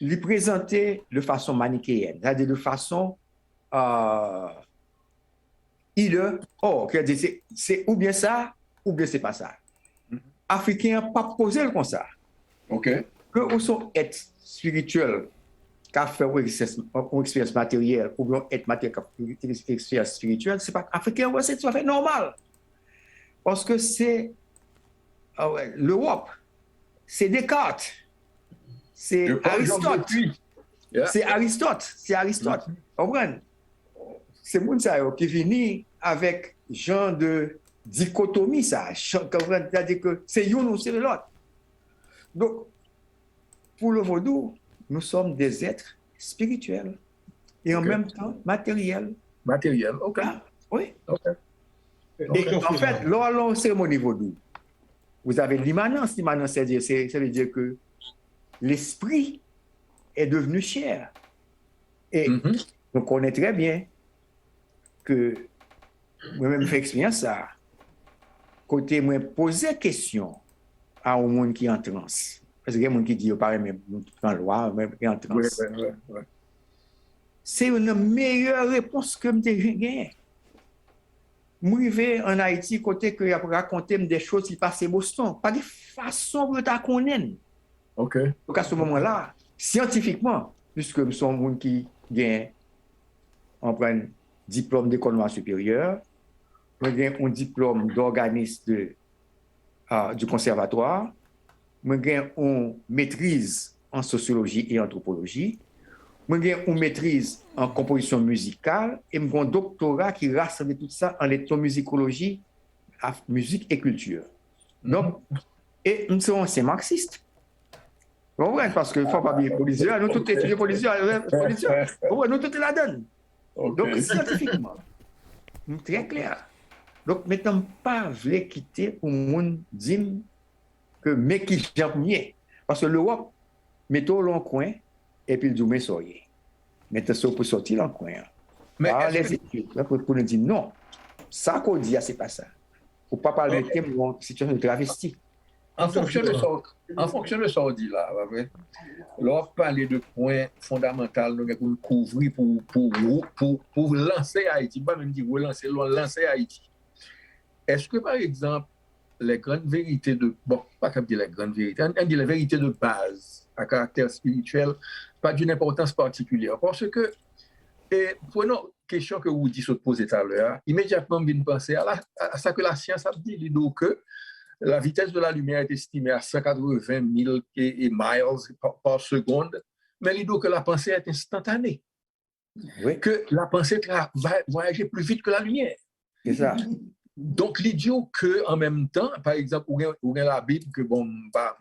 lui présenter de façon manichéenne, c'est-à-dire de façon c'est ou bien ça, ou bien c'est pas ça. Africain pas posé comme ça. OK. Que vous sont être spirituel, qu'a fait une expérience matérielle, ou bien être matériel, une expérience spirituelle, c'est pas africain, c'est tout à fait normal. Parce que c'est l'Europe, c'est Descartes, c'est Aristote. C'est Aristote. Vous comprenez? c'est moun sa yo qui vini avec genre de dichotomie ça, c'est-à-dire que c'est une ou c'est l'autre. Donc, pour le vaudou, nous sommes des êtres spirituels et en même temps matériels. Matériel, ok. Ah, oui. Ok. Et en fait, lors de la cérémonie vaudou, vous avez l'immanence. L'immanence, ça veut dire que l'esprit est devenu chair. Et on connaît très bien que moi-même, j'ai expérience ça. Côté moi, poser question à un monde qui est en transe. Parce qu'il y a des gens qui disent, pareil, mais en loi, mais qui est en transe. Ouais. C'est une meilleure réponse que je gagnée. Moi, je vais en Haïti, côté que je raconter des choses qui passent à Boston. Pas de façon que tu connais. Ok. Donc, à ce moment-là, scientifiquement, puisque nous sommes gens qui gagnent un diplôme d'économie supérieure, nous avons un diplôme d'organisme du conservatoire, nous avons une maîtrise en sociologie et anthropologie, nous avons une maîtrise en composition musicale et nous avons un doctorat qui rassemble tout ça en ethnomusicologie, musique et culture. Donc, et nous sommes anciens marxistes. Vous comprenez? Parce qu'il ne faut pas oublier policiers, nous tous étudiants policiers, nous tous la donne. Donc, scientifiquement, nous très clair. Donc, maintenant, pas voulu quitter pour monde dire que mais qui j'aime mieux. Parce que l'Europe, mettons l'en coin et puis le dit mais soyez. Maintenant, ça pour sortir l'en coin. Mais les études, pour nous dire non, ça qu'on dit, c'est pas ça. Faut pas parler de thème ou situation de travesti. En fonction de ça, on dit là, lorsqu'on parle de points fondamentaux, nous avons couvrir pour lancer Haïti, pas même dire lancer Haïti. Est-ce que, par exemple, les grandes vérités pas comme dire les grandes vérités, on dit les vérités de base à caractère spirituel, pas d'une importance particulière. Parce que, prenons la question que vous dites se poser tout à l'heure, immédiatement, on vient penser à ça que la science a dit, que la vitesse de la lumière est estimée à 180 000 miles par seconde, mais l'idée que la pensée est instantanée. Oui. Que la pensée va voyager plus vite que la lumière. C'est ça. Donc, l'idiot que, en même temps, par exemple, ou la Bible, que bon, pas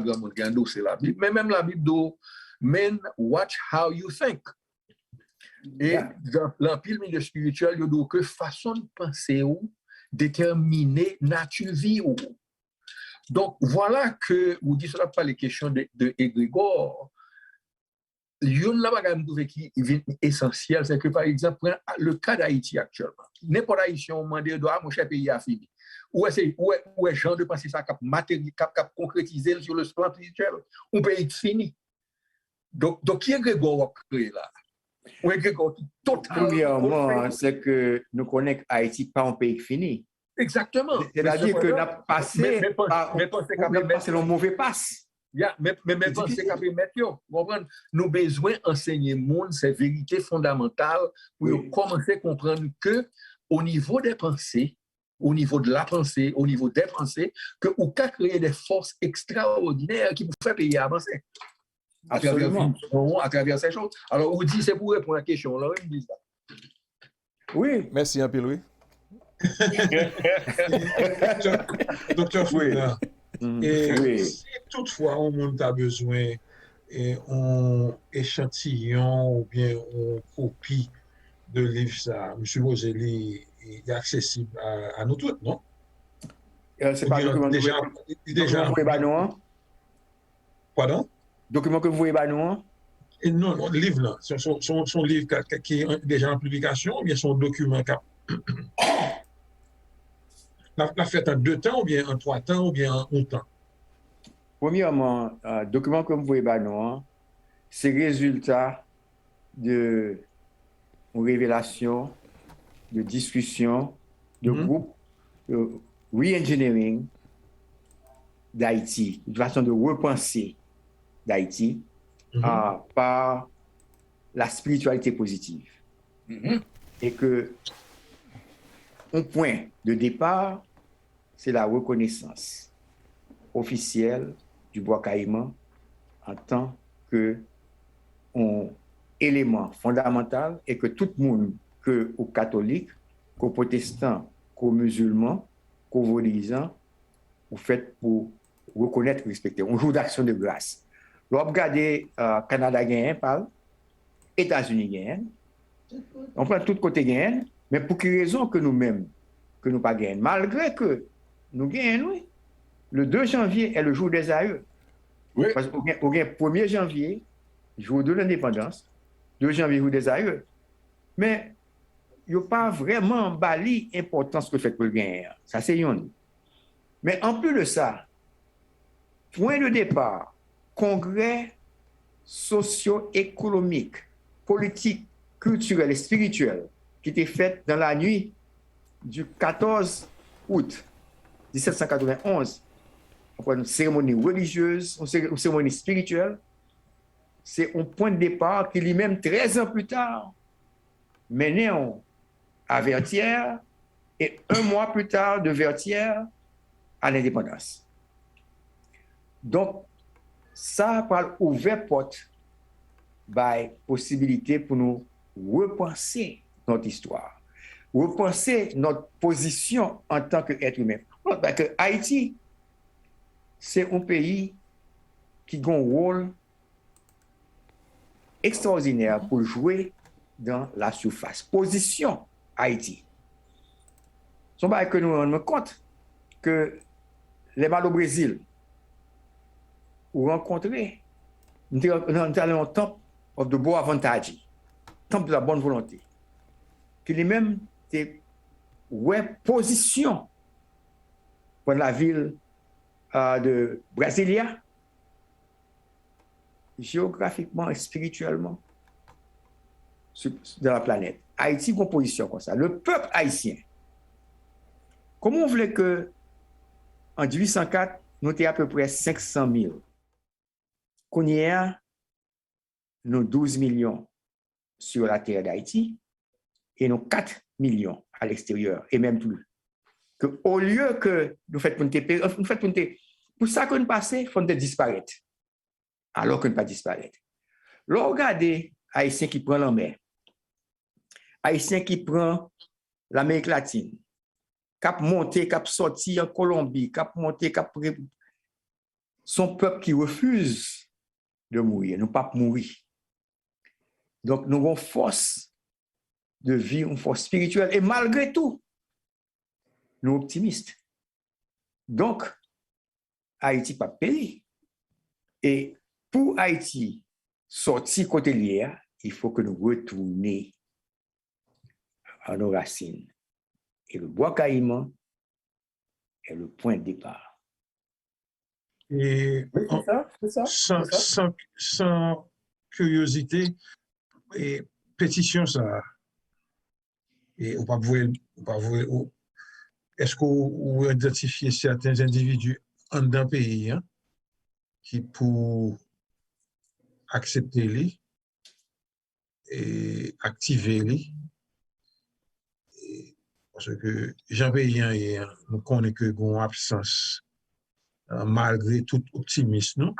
grand monde c'est la Bible, mais même la Bible do men watch how you think. Et dans l'empile milieu spirituel, il y a que façon de penser ou déterminer nature vie ou. Donc, voilà que vous dites cela pas les questions de égrégore. Une la bagage qui est essentielle, c'est que par exemple, le cas d'Haïti actuellement, n'importe Haïtien demande de mon cher pays a fini. Où est gens de penser ça cap concrétiser sur le plan spirituel, un pays fini. Donc qui est Grégor créé là? Ou est Grégor totalement. Premièrement, c'est que nous connaissons Haïti pas un pays fini. Exactement. C'est-à-dire que nous avons passé le mauvais passe. Yeah, mais pensez qu'à mettre, nous avons besoin d'enseigner le monde ces vérités fondamentales pour commencer à comprendre que au niveau des pensées, au niveau de la pensée, au niveau des pensées, que vous pouvez créer des forces extraordinaires qui vous font payer avancer. À travers ces choses. Alors, vous dites, c'est pour répondre à la question. Là, vous dites ça. Oui. Merci un peu, Louis. Docteur Fouina. Et oui. Si toutefois on monde a besoin d'un échantillon ou bien une copie de livre ça, M. Moseli est accessible à nous tous, non? C'est pas document déjà. Pardon? Document que vous voyez non? Non, livre là, son livre qui est déjà en publication, ou bien son document la fait en 2 temps, ou bien en 3 temps, ou bien en 1 temps? Premièrement, document que vous voyez c'est résultat de révélation, de discussion, de groupe de re-engineering d'Haïti, de façon de repenser d'Haïti par la spiritualité positive. Et que un point de départ, c'est la reconnaissance officielle du Bois Caïman en tant que un élément fondamental est que tout le monde, que aux catholiques, qu'aux protestants, qu'aux musulmans, qu'aux vaudisants, vous faites pour reconnaître, respecter. Un jour d'action de grâce. L'on regarde Canada gagne, parle, États-Unis gagne, on prend tout côté gagne, mais pour quelle raison que nous-mêmes, que nous pas gagnons, malgré que nous gagnons, oui. Le 2 janvier est le jour des aïeux. Oui. Parce qu'au 1er janvier, jour de l'indépendance, 2 janvier, jour des aïeux. Mais il n'y a pas vraiment bali importance que fait pour le gagner. Ça, c'est une. Mais en plus de ça, point de départ, congrès socio-économique, politique, culturel et spirituel qui était fait dans la nuit du 14 août 1791, une cérémonie religieuse, une cérémonie spirituelle, c'est un point de départ qui lui-même 13 ans plus tard menait à Vertières et 1 mois plus tard de Vertières à l'indépendance. Donc, ça a ouvert porte by possibilité pour nous repenser notre histoire, repenser notre position en tant qu'être humain. Parce que Haïti, c'est un pays qui a un rôle extraordinaire pour jouer dans la surface. Position Haïti. C'est que nous rendons compte que les mal au Brésil, ou rencontrer, nous allons au temple of the Boavantage, temple de la bonne volonté, qui lui-même était position pour la ville de Brasilia, géographiquement et spirituellement, dans la planète. Haïti, une position comme ça. Le peuple haïtien, comment on voulait que, en 1804, nous étions à peu près 500 000. Qu'on y a, nous 12 millions sur la terre d'Haïti et nous 4 millions à l'extérieur, et même plus. Que au lieu que nous fassions pour ça que nous passons, il faut disparaître. Alors que nous ne pas disparaître. Là, regardez Haïtien qui prend la mer, Haïtien qui prend l'Amérique latine, cap monter, cap sortir en Colombie, cap monter, cap son peuple qui refuse de mourir, nous pas mourir. Donc nous avons force de vie, une force spirituelle, et malgré tout, nous sommes optimistes. Donc, Haïti pas péri. Et pour Haïti sortir côté lié, il faut que nous retournions à nos racines. Et le bois caïman est le point de départ. Et Oui, c'est ça. sans curiosité, et pétition ça, et on pas est-ce qu'on identifie certains individus en d'un pays qui pour accepter les et activer les, parce que Jean Paysan nous connaît que une absence malgré tout optimisme,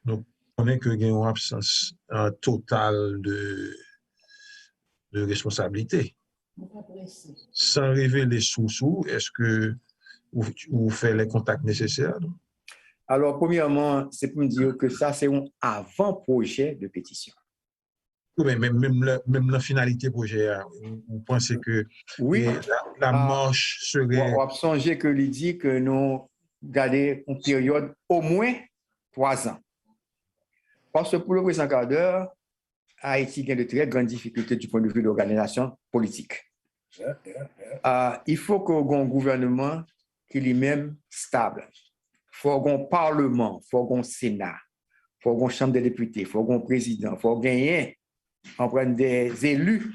nous connaît que une absence totale de responsabilité. Sans révéler sous, est-ce que vous faites les contacts nécessaires? Alors, premièrement, c'est pour me dire que ça, c'est un avant-projet de pétition. Oui, mais même la finalité projet, vous pensez que oui, la marche serait... On a songé que l'il dit que nous gardons une période au moins 3 ans. Parce que pour le président quart d'heure, Haïti a de très grandes difficultés du point de vue de l'organisation politique. Il faut qu'il y ait un gouvernement qui lui-même stable. Il faut qu'il y ait un parlement, il faut qu'il y ait un sénat, il faut qu'il y ait une chambre des députés, il faut qu'il y ait un président, il faut gagner des élus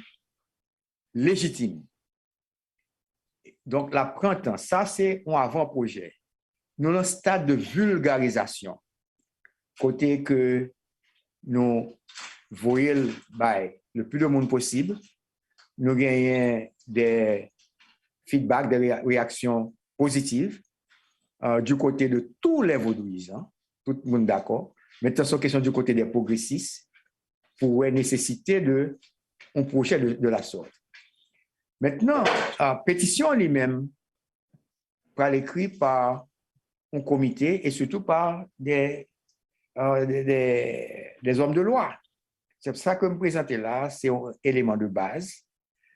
légitimes. Donc, la printemps, ça c'est un avant-projet. Nous sommes dans un stade de vulgarisation. Côté que nous voyons le plus de monde possible, nous gagnons des feedbacks, des réactions positives du côté de tous les vaudouisants, tout le monde d'accord. Maintenant, c'est une question du côté des progressistes, pour la nécessité d'un projet de la sorte. Maintenant, la pétition lui-même par l'écrit par un comité et surtout par des hommes de loi. C'est pour ça que me présenter là, c'est un élément de base,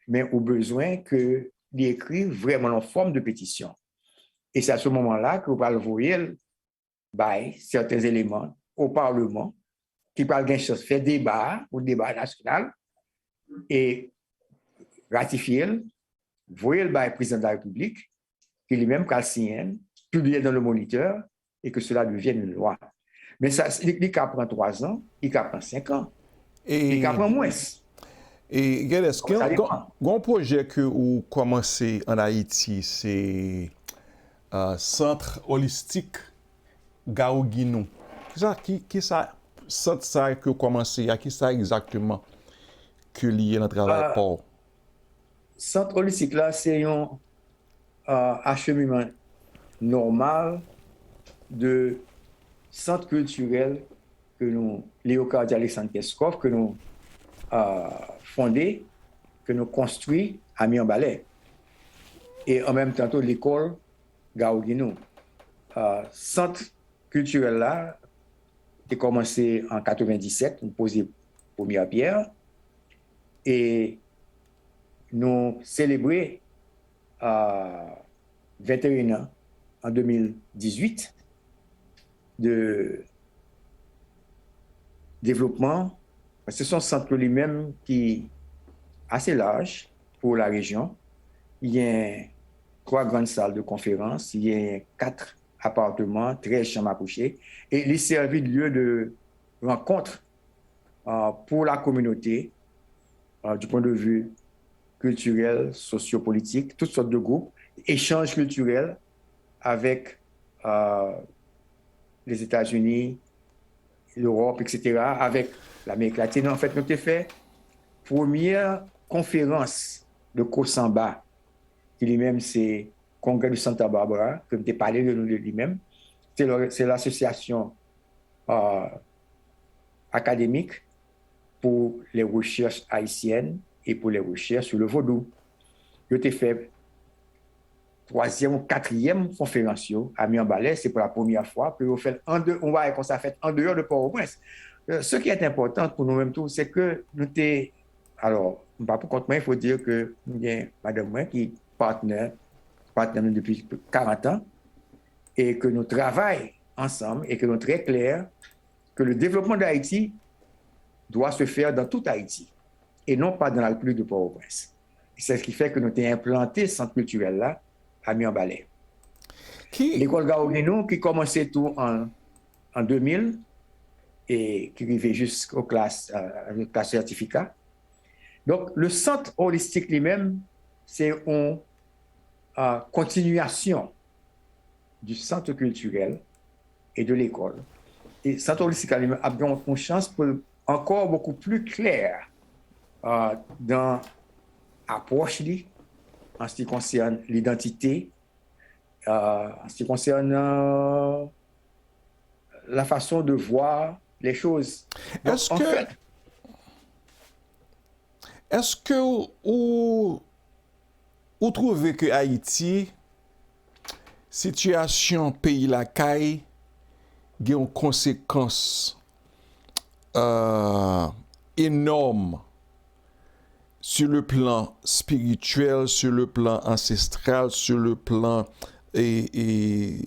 mais au besoin que d'écrire vraiment en forme de pétition. Et c'est à ce moment-là que vous allez voir certains éléments au Parlement qui parlent d'une chose, faire débat ou débat national et ratifier, voyer le président de la République, qui lui-même va signer, publier dans le Moniteur et que cela devienne une loi. Mais ça, il prend 3 ans, il prend 5 ans, il prend moins. Et est-ce qu'il y a un projet que vous commencez en Haïti, c'est Centre holistique Gaouguinou. Qui ça que vous commencez, à qui ça exactement que lié dans le travail pour? Centre holistique là, c'est un acheminement normal de centre culturel que nous, Léocadie Alexandre Keskov, que nous fondé, que nous construit à Mian-Balais. Et en même temps, l'école Gaouguinou. Centre culturel là, a commencé en 97, nous posé première pierre. Et nous célébré 21 ans en 2018 de développement. Ce sont centres lui-même qui est assez large pour la région. Il y a 3 grandes salles de conférence, il y a 4 appartements, 13 chambres à coucher, et il servit de lieu de rencontre pour la communauté du point de vue culturel, sociopolitique, toutes sortes de groupes, échanges culturels avec les États-Unis, l'Europe, etc., avec l'Amérique latine. En fait, nous avons fait première conférence de Kosamba, qui lui-même c'est Congrès de Santa Barbara, que je parlé de lui-même. C'est l'association académique pour les recherches haïtiennes et pour les recherches sur le vaudou. Je t'ai fait 3e ou 4e conférence à Mian-Balais, c'est pour la première fois. Puis on va qu'on s'est fait en dehors de Port-au-Prince. Ce qui est important pour nous-mêmes tous, c'est que nous t'es. Alors, pas pour compte moi, il faut dire que nous avons madame moi qui est partenaire depuis 40 ans et que nous travaillons ensemble et que nous sommes très clairs que le développement d'Haïti doit se faire dans toute Haïti et non pas dans la République de Port-au-Prince. C'est ce qui fait que nous avons implanté ce centre culturel là à Mian-Balais. L'école Gaouguinou qui commençait tout en 2000 et qui arrivait jusqu'aux classes certificat. Donc, le centre holistique lui-même, c'est une continuation du centre culturel et de l'école. Et le centre holistique lui-même a bien une chance pour encore beaucoup plus clair dans l'approche en ce qui concerne l'identité, en ce qui concerne la façon de voir les choses. Donc, est-ce que vous trouvez que Haïti, situation pays la caille, a une conséquence énorme sur le plan spirituel, sur le plan ancestral, sur le plan qui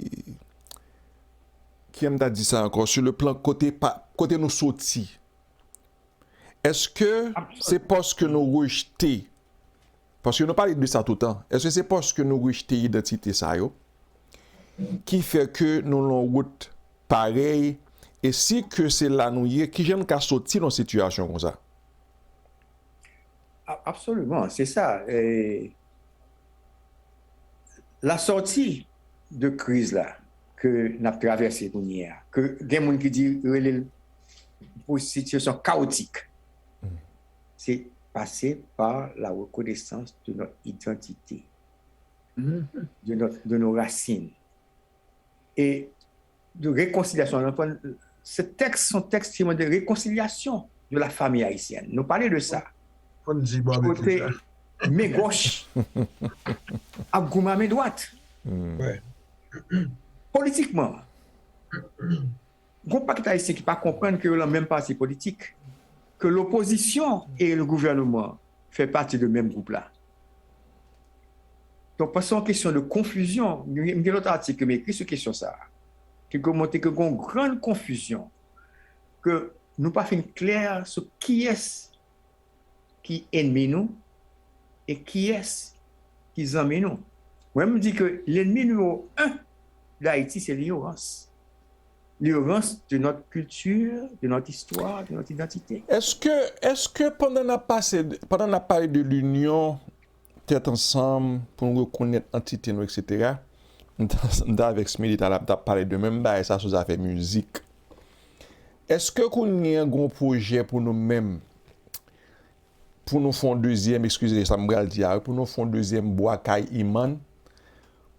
m'a dit ça encore, sur le plan côté nous sortis. Est-ce que c'est parce que nous rejetons, parce que nous parlons de ça tout le temps, est-ce que c'est parce que nous rejetons l'identité ça qui fait que nous l'on route pareil, et si que c'est là nous y est, qui j'aime qu'à sortir dans une situation comme ça? Absolument, c'est ça. Et la sortie de crise là que nous avons traversée hier, que des gens qui disent pour une situation chaotique, c'est passé par la reconnaissance de notre identité, de nos racines et de réconciliation. Ce texte sont textes de réconciliation de la famille haïtienne. Nous parlons de ça. On dit bon, Côté main gauche, à Gouma main droite. ouais. Politiquement, il y a un paquet haïtien qui ne comprennent que le même parti politique, que l'opposition et le gouvernement font partie du même groupe-là. Donc, parce que c'est une question de confusion, il y a l'autre article qui m'écrit sur question ça, qui montre qu'il y a une grande confusion, que nous n'avons pas fait clair sur qui est qui ennemi nous et qui est qui ennemi nous. Moi, je me dis que l'ennemi numéro 1 d'Haïti, c'est l'ignorance. L'ignorance de notre culture, de notre histoire, de notre identité. Est-ce que pendant qu'on a parlé de l'union, tête ensemble, pour nous reconnaître l'entité, etc., nous avec Smith, on a parlé de même, ça, ça a fait musique. Est-ce que qu'on a un gros projet pour nous-mêmes, pour nous faire un deuxième, excusez, ça me dire, pour nous faire un deuxième bois Kai Iman,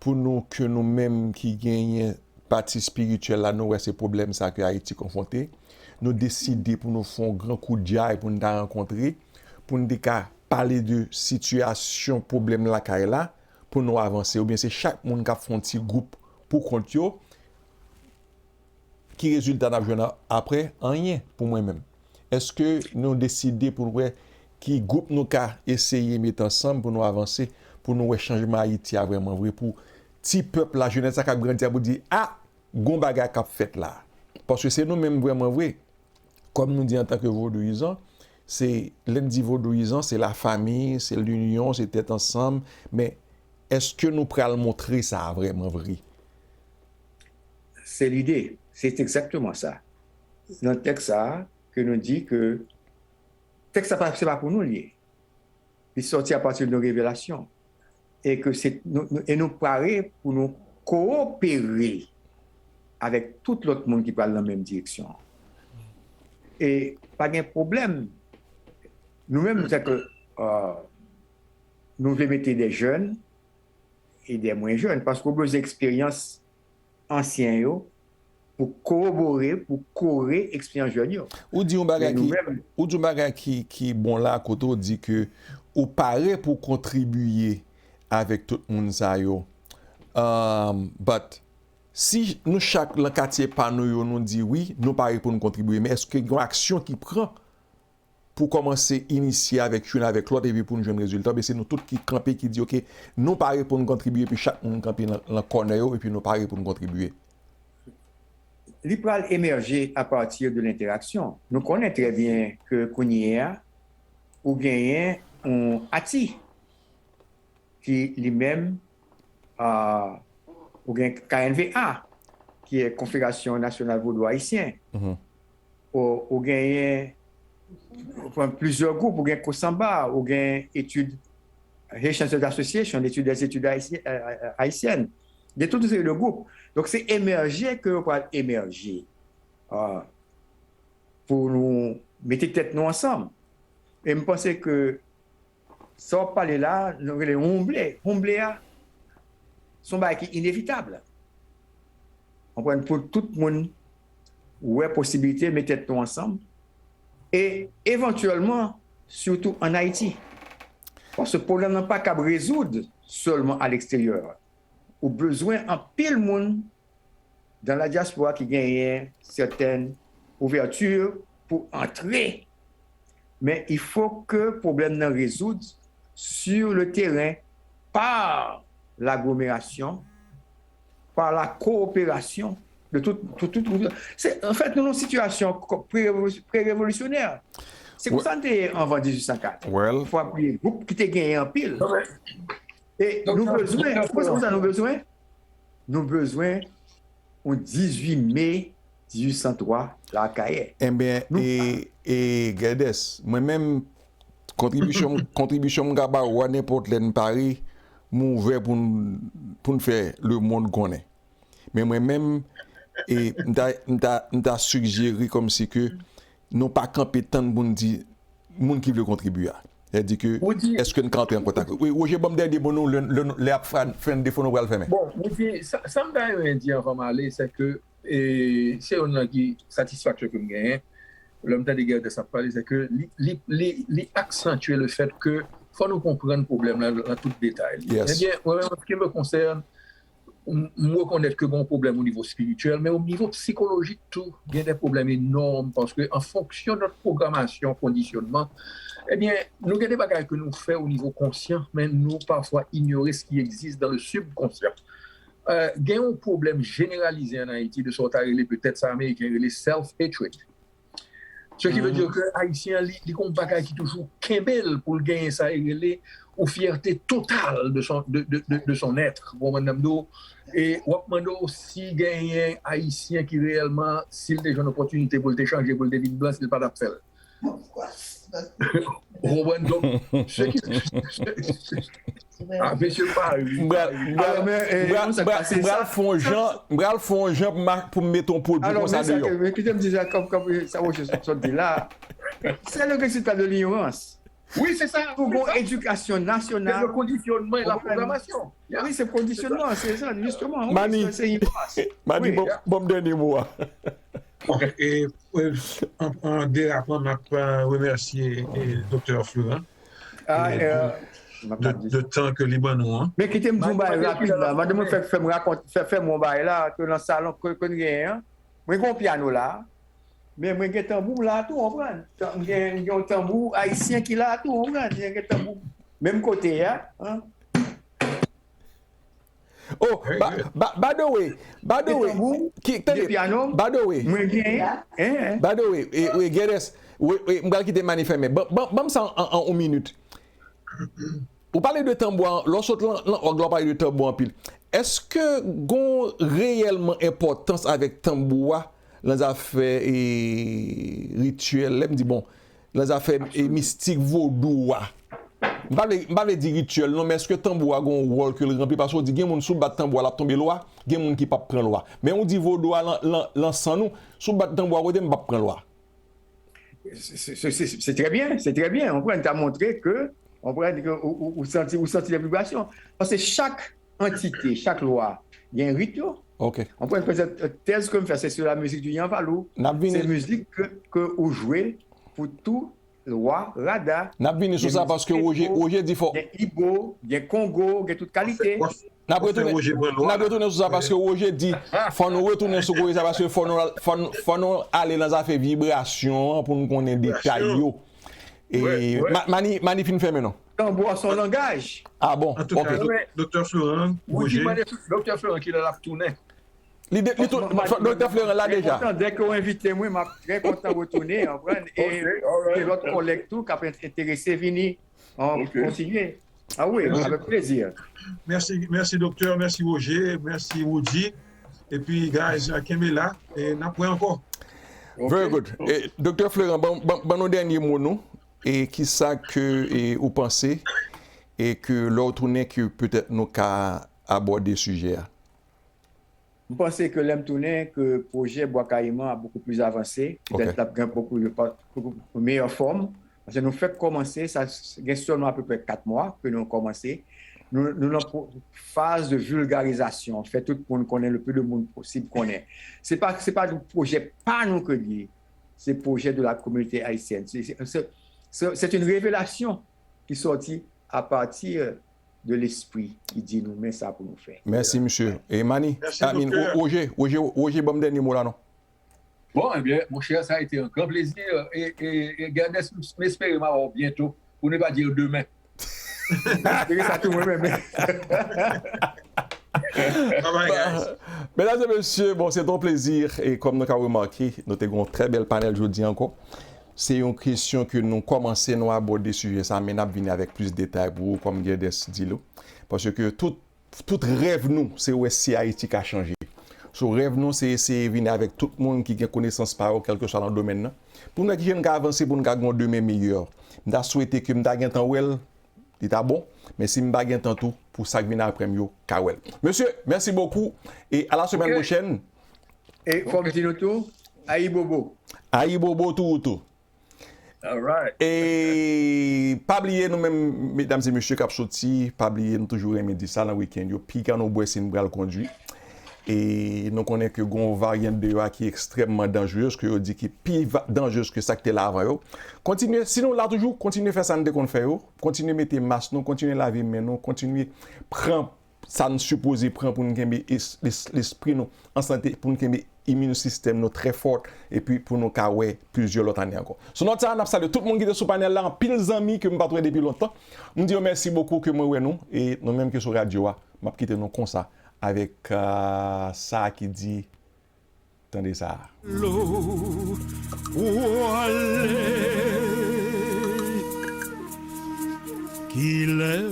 pour nous que nous-mêmes qui gagnent partie spirituelle là, nous ces problèmes ça que Haïti confronté, nous décider pour nous faire un grand coup de diable pour nous rencontrer, pour nous parler de situation problème là pour nous avancer ou bien c'est chaque monde qui a fait un petit groupe pour compte yo qui résulte dans après rien pour moi-même. Est-ce que nous décider pour nous qui groupe nous qu'a essayer mettre ensemble pour nous avancer pour nous changement Haïti a vraiment vrai pour petit peuple la jeunesse qui a grandi pour dire ah gon bagay k'ap fait là parce que c'est nous même vraiment vrai comme nous dit en tant que vaudouisants c'est lundi vaudouisant c'est la famille c'est l'union c'est être ensemble mais est-ce que nous pourrons montrer ça vraiment vrai? C'est l'idée, c'est exactement ça. Dans le texte ça que nous dit que le texte ça c'est pas pour nous lier. Il sorti à partir de nos révélations et que nous paraît pour nous coopérer avec tout l'autre monde qui parle dans la même direction. Et pas de problème. Nous-mêmes, c'est que nous voulons mettre des jeunes et des moins jeunes parce qu'on a des expériences anciennes pour corroborer, pour correr l'expérience jeune. Ou dit un bagage qui bon là, côté dit que ou paraît pour contribuer avec tout le monde ça yo. But si nous chaque le quartier par nous dit oui, nous paraît pour nous contribuer, mais est-ce qu'il y a une action qui prend pour commencer à initier avec une avec l'autre et puis pour nous jouer un résultat, c'est nous tous qui camper qui dit OK, nous paraît pour nous contribuer puis chaque monde camper dans le corner et puis nous paraît pour nous contribuer. Il peut émerger à partir de l'interaction. Nous connaissons très bien que Kounia ou bien un ATI qui lui-même ou bien KNVA qui est Confédération nationale vaudois haïtien ou bien plusieurs groupes ou bien Kosamba ou bien études Haitian Association d'études des études haïtiennes de toutes ces deux groupes. Donc c'est émerger que on va émerger pour nous mettre tête nous ensemble. Et je pense que ça va parler là, nous les humblés sont inévitables. On prend pour tout le monde où est possibilité de mettre tête nous ensemble et éventuellement surtout en Haïti. Parce que le problème n'est pas qu'à résoudre seulement à l'extérieur. Au besoin en pile monde dans la diaspora qui gagne certaines ouvertures pour entrer. Mais il faut que le problème ne résoudre sur le terrain par l'agglomération, par la coopération de tout. C'est en fait une situation pré-révolutionnaire. C'est comme ça qu'on est en 1804. Il faut appeler le groupe qui t'a gagné en pile. Et nous besoin au 18 mai 1803, la Cahiers. Eh bien, et Guedes, moi-même, contribution m'gaba ou n'importe l'en Paris, m'ouvert pour faire le monde connaît. Mais moi-même, et m'ta suggéré comme si que non pas camper tant de monde qui veut contribuer. C'est-à-dire que, est-ce que nous camper en contact? Oui, Roger Bomder dit, bon, nous, les fin de défaut, nous allons le faire. Bon, ça me dit avant d'aller, c'est que c'est une satisfaction que je gagne. l'homme de guerre de sa parole, c'est que les accentuer le fait que faut nous comprendre le problème là dans tout détail. Yes. Eh bien, en ce qui me concerne, je reconnais que bon problème au niveau spirituel, mais au niveau psychologique, tout, il y a des problèmes énormes parce qu'en fonction de notre programmation, conditionnement, eh bien, nous avons des bagages que nous faisons au niveau conscient, mais nous parfois ignorer ce qui existe dans le subconscient. Il y a un problème généralisé en Haïti de sorte à relever peut-être ça américain, les self-hatred. Ce qui veut dire que Haïtien, il ont un bagage qui est toujours kembel pour gagner ça et relever aux fierté totale de son être. Bon, madame Do, et Wapmando aussi gagner Haïtien qui réellement, s'il a déjà une opportunité pour le changer, pour le vide blanc, s'il n'a pas d'appel. Donc, ce qui. Ah, monsieur Paris. M'bral font gens pour mettre ton produit alors, comme ça mais dehors. mais qui te me disait comme ça, je dis là, c'est le résultat de l'ignorance. Oui, c'est ça. Pour une éducation C'est nationale. le conditionnement et la programmation. Oui, c'est conditionnement, c'est ça, justement. Oui, Mani, c'est ignorance. Mani, Oui. bon dernier mot. Et en dérapant, je vais remercier le docteur Florent de temps que Libanon. Mais qui t'aime dire rapide là, madame fait mon bail là, dans le salon que nous gagnons. Moi j'ai un piano là. Mais moi j'ai un tambour là tout, on prend. J'ai un tambour haïtien qui là tout, on prend. J'ai un tambour même côté hein. Oh, by the way, Le piano. by the way, Moi j'ai by the way, we get this, m'gal quitter manifeste mais bon ça en une minute. Vous parlez de tambour, lorsque on doit parler de tambour en pile. Est-ce que gon réellement importance avec tambour dans les affaires rituelles, là me dit bon, dans les affaires mystiques vaudou. M'pa dire rituel non mais est-ce que tambour a un rôle que le remplit parce qu'on dit gen moun sou bat tambour la tomber loi, gen moun qui pas prendre loi. Mais on dit vaudou l'ensemble nous sou bat tambour côté m'pa prendre loi. C'est très bien, c'est très bien. On t'a montré que on pourrait dire ou sentir les vibrations. Parce que chaque entité, chaque loi, il y a un rituel. OK. On pourrait faire cette thèse comme faire, c'est sur la musique du Yan Valou. C'est une musique que vous jouez pour tout loi, Rada. N'a vini sur ça parce que Roger dit faut. Il y a Ibo, il y a Congo, il y a toute qualité. N'a retourné sur ça parce que Roger dit faut nous retourner sur ça parce que faut nous aller dans affaire vibration pour nous connaître détails yo. Et Mani fin fermé non. Tambour son langage. Ah bon. En tout cas, docteur Florent, Roger. Docteur Florent qui l'a tourné. Docteur Florent là déjà. Dès qu'on invite moi, je suis très content de retourner. Et l'autre collègue tout qui a intéressé venir continuer. Ah oui, avec plaisir. Merci docteur, merci Roger, merci Woody. Et puis, guys, Kemela, et n'apprenez encore. Very good. Docteur Florent, bon dernier mot nous. Et qui ça que vous pensez et que l'autre n'est que peut-être nous qu'à aborder le sujet. Vous pensez que l'aime tourner que le projet Bois Caïman a beaucoup plus avancé, peut-être beaucoup meilleure forme. Parce que nous fait commencer, ça fait seulement à peu près 4 mois que nous avons commencé. Nous avons une phase de vulgarisation, on fait tout pour nous connaître le plus de monde possible qu'on ait. Ce n'est pas le projet, pas nous que dit, c'est le projet de la communauté haïtienne. C'est une révélation qui sortit à partir de l'esprit qui dit nous met ça pour nous faire. Merci monsieur. Et Mani, Roger, bon dernier mot là non? Bon, eh bien, mon cher, ça a été un grand plaisir et gardez, m'espérez m'avoir bientôt, pour ne pas dire demain. Ça tout moi-même. Mesdames et messieurs, bon, c'est un plaisir et comme nous avons remarqué, nous avons un très bel panel aujourd'hui encore. C'est une question que nous commençons à aborder le sujet, ça mais nous venir avec plus de détails pour vous, comme Guedes dit là. Parce que tout rêve nous, c'est aussi Haïti qui a changé. Ce rêve nous, c'est venir avec tout le monde qui a connaissance par quel que soit dans le domaine. Pour nous qui viennent avancer, pour nous avoir un demain meilleur. Je souhaite que nous ayons un temps où il est bon, mais si nous avons un temps tout, pour ça que vient après mieux, Kawel. Monsieur, merci beaucoup et à la semaine prochaine. Et comme dit nous tout, Aïe Bobo. Aïe Bobo tout. All right. Et pas oublier nous-mêmes, mesdames et messieurs, qui sorti, pas oublier nous toujours aimer dire ça dans le week-end. Puis quand nous boissons, nous allons conduire. Et nous connaissons que une variante de A qui est extrêmement dangereuse, que on dit qui est plus dangereuse que ça qui était là avant. Continuez, sinon là toujours, continuez à faire ça qu'on fait, continuez à mettre masque, continuez à laver mains, continuez à prendre ça nous suppose prendre pour nous gagner l'esprit nous en santé, pour nous gagner immune système nous très fort et puis pour nous caouer plusieurs autres années encore. Sur notre ça, on a salué tout le monde qui est sur panel là, en pile amis que me pas trouvé depuis longtemps. Nous disons merci beaucoup que moi nous et nous même que sur radio m'a quitté nous comme ça avec ça qui dit attendez ça. L'eau, qu'il est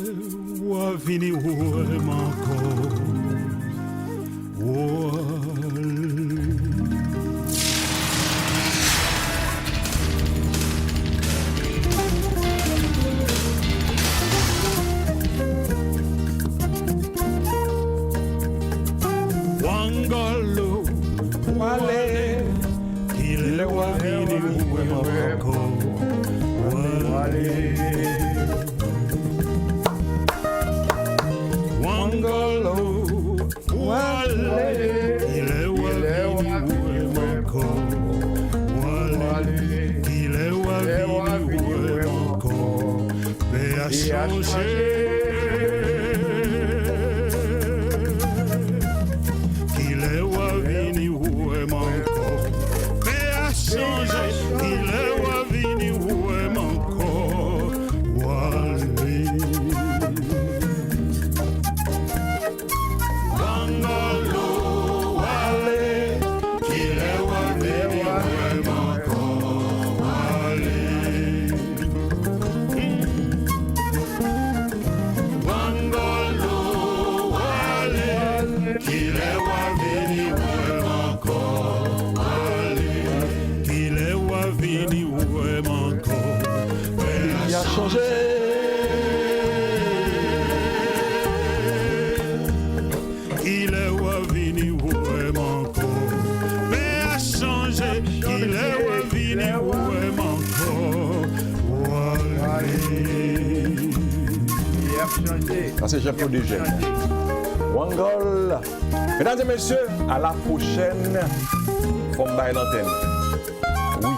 ou vini ou encore. Wangalo, wale, qu'il est ou vini ou encore. Wale. Wangalo, wale, il est wavini manko, wale, il est wavini manko, mais a changé, il est wavini manko, mais a changé, il est wavini manko, wale. Ça c'est Jean-Claude Degel. Wangol. Mesdames et messieurs, à la prochaine. Faut me bailler l'antenne. Oui.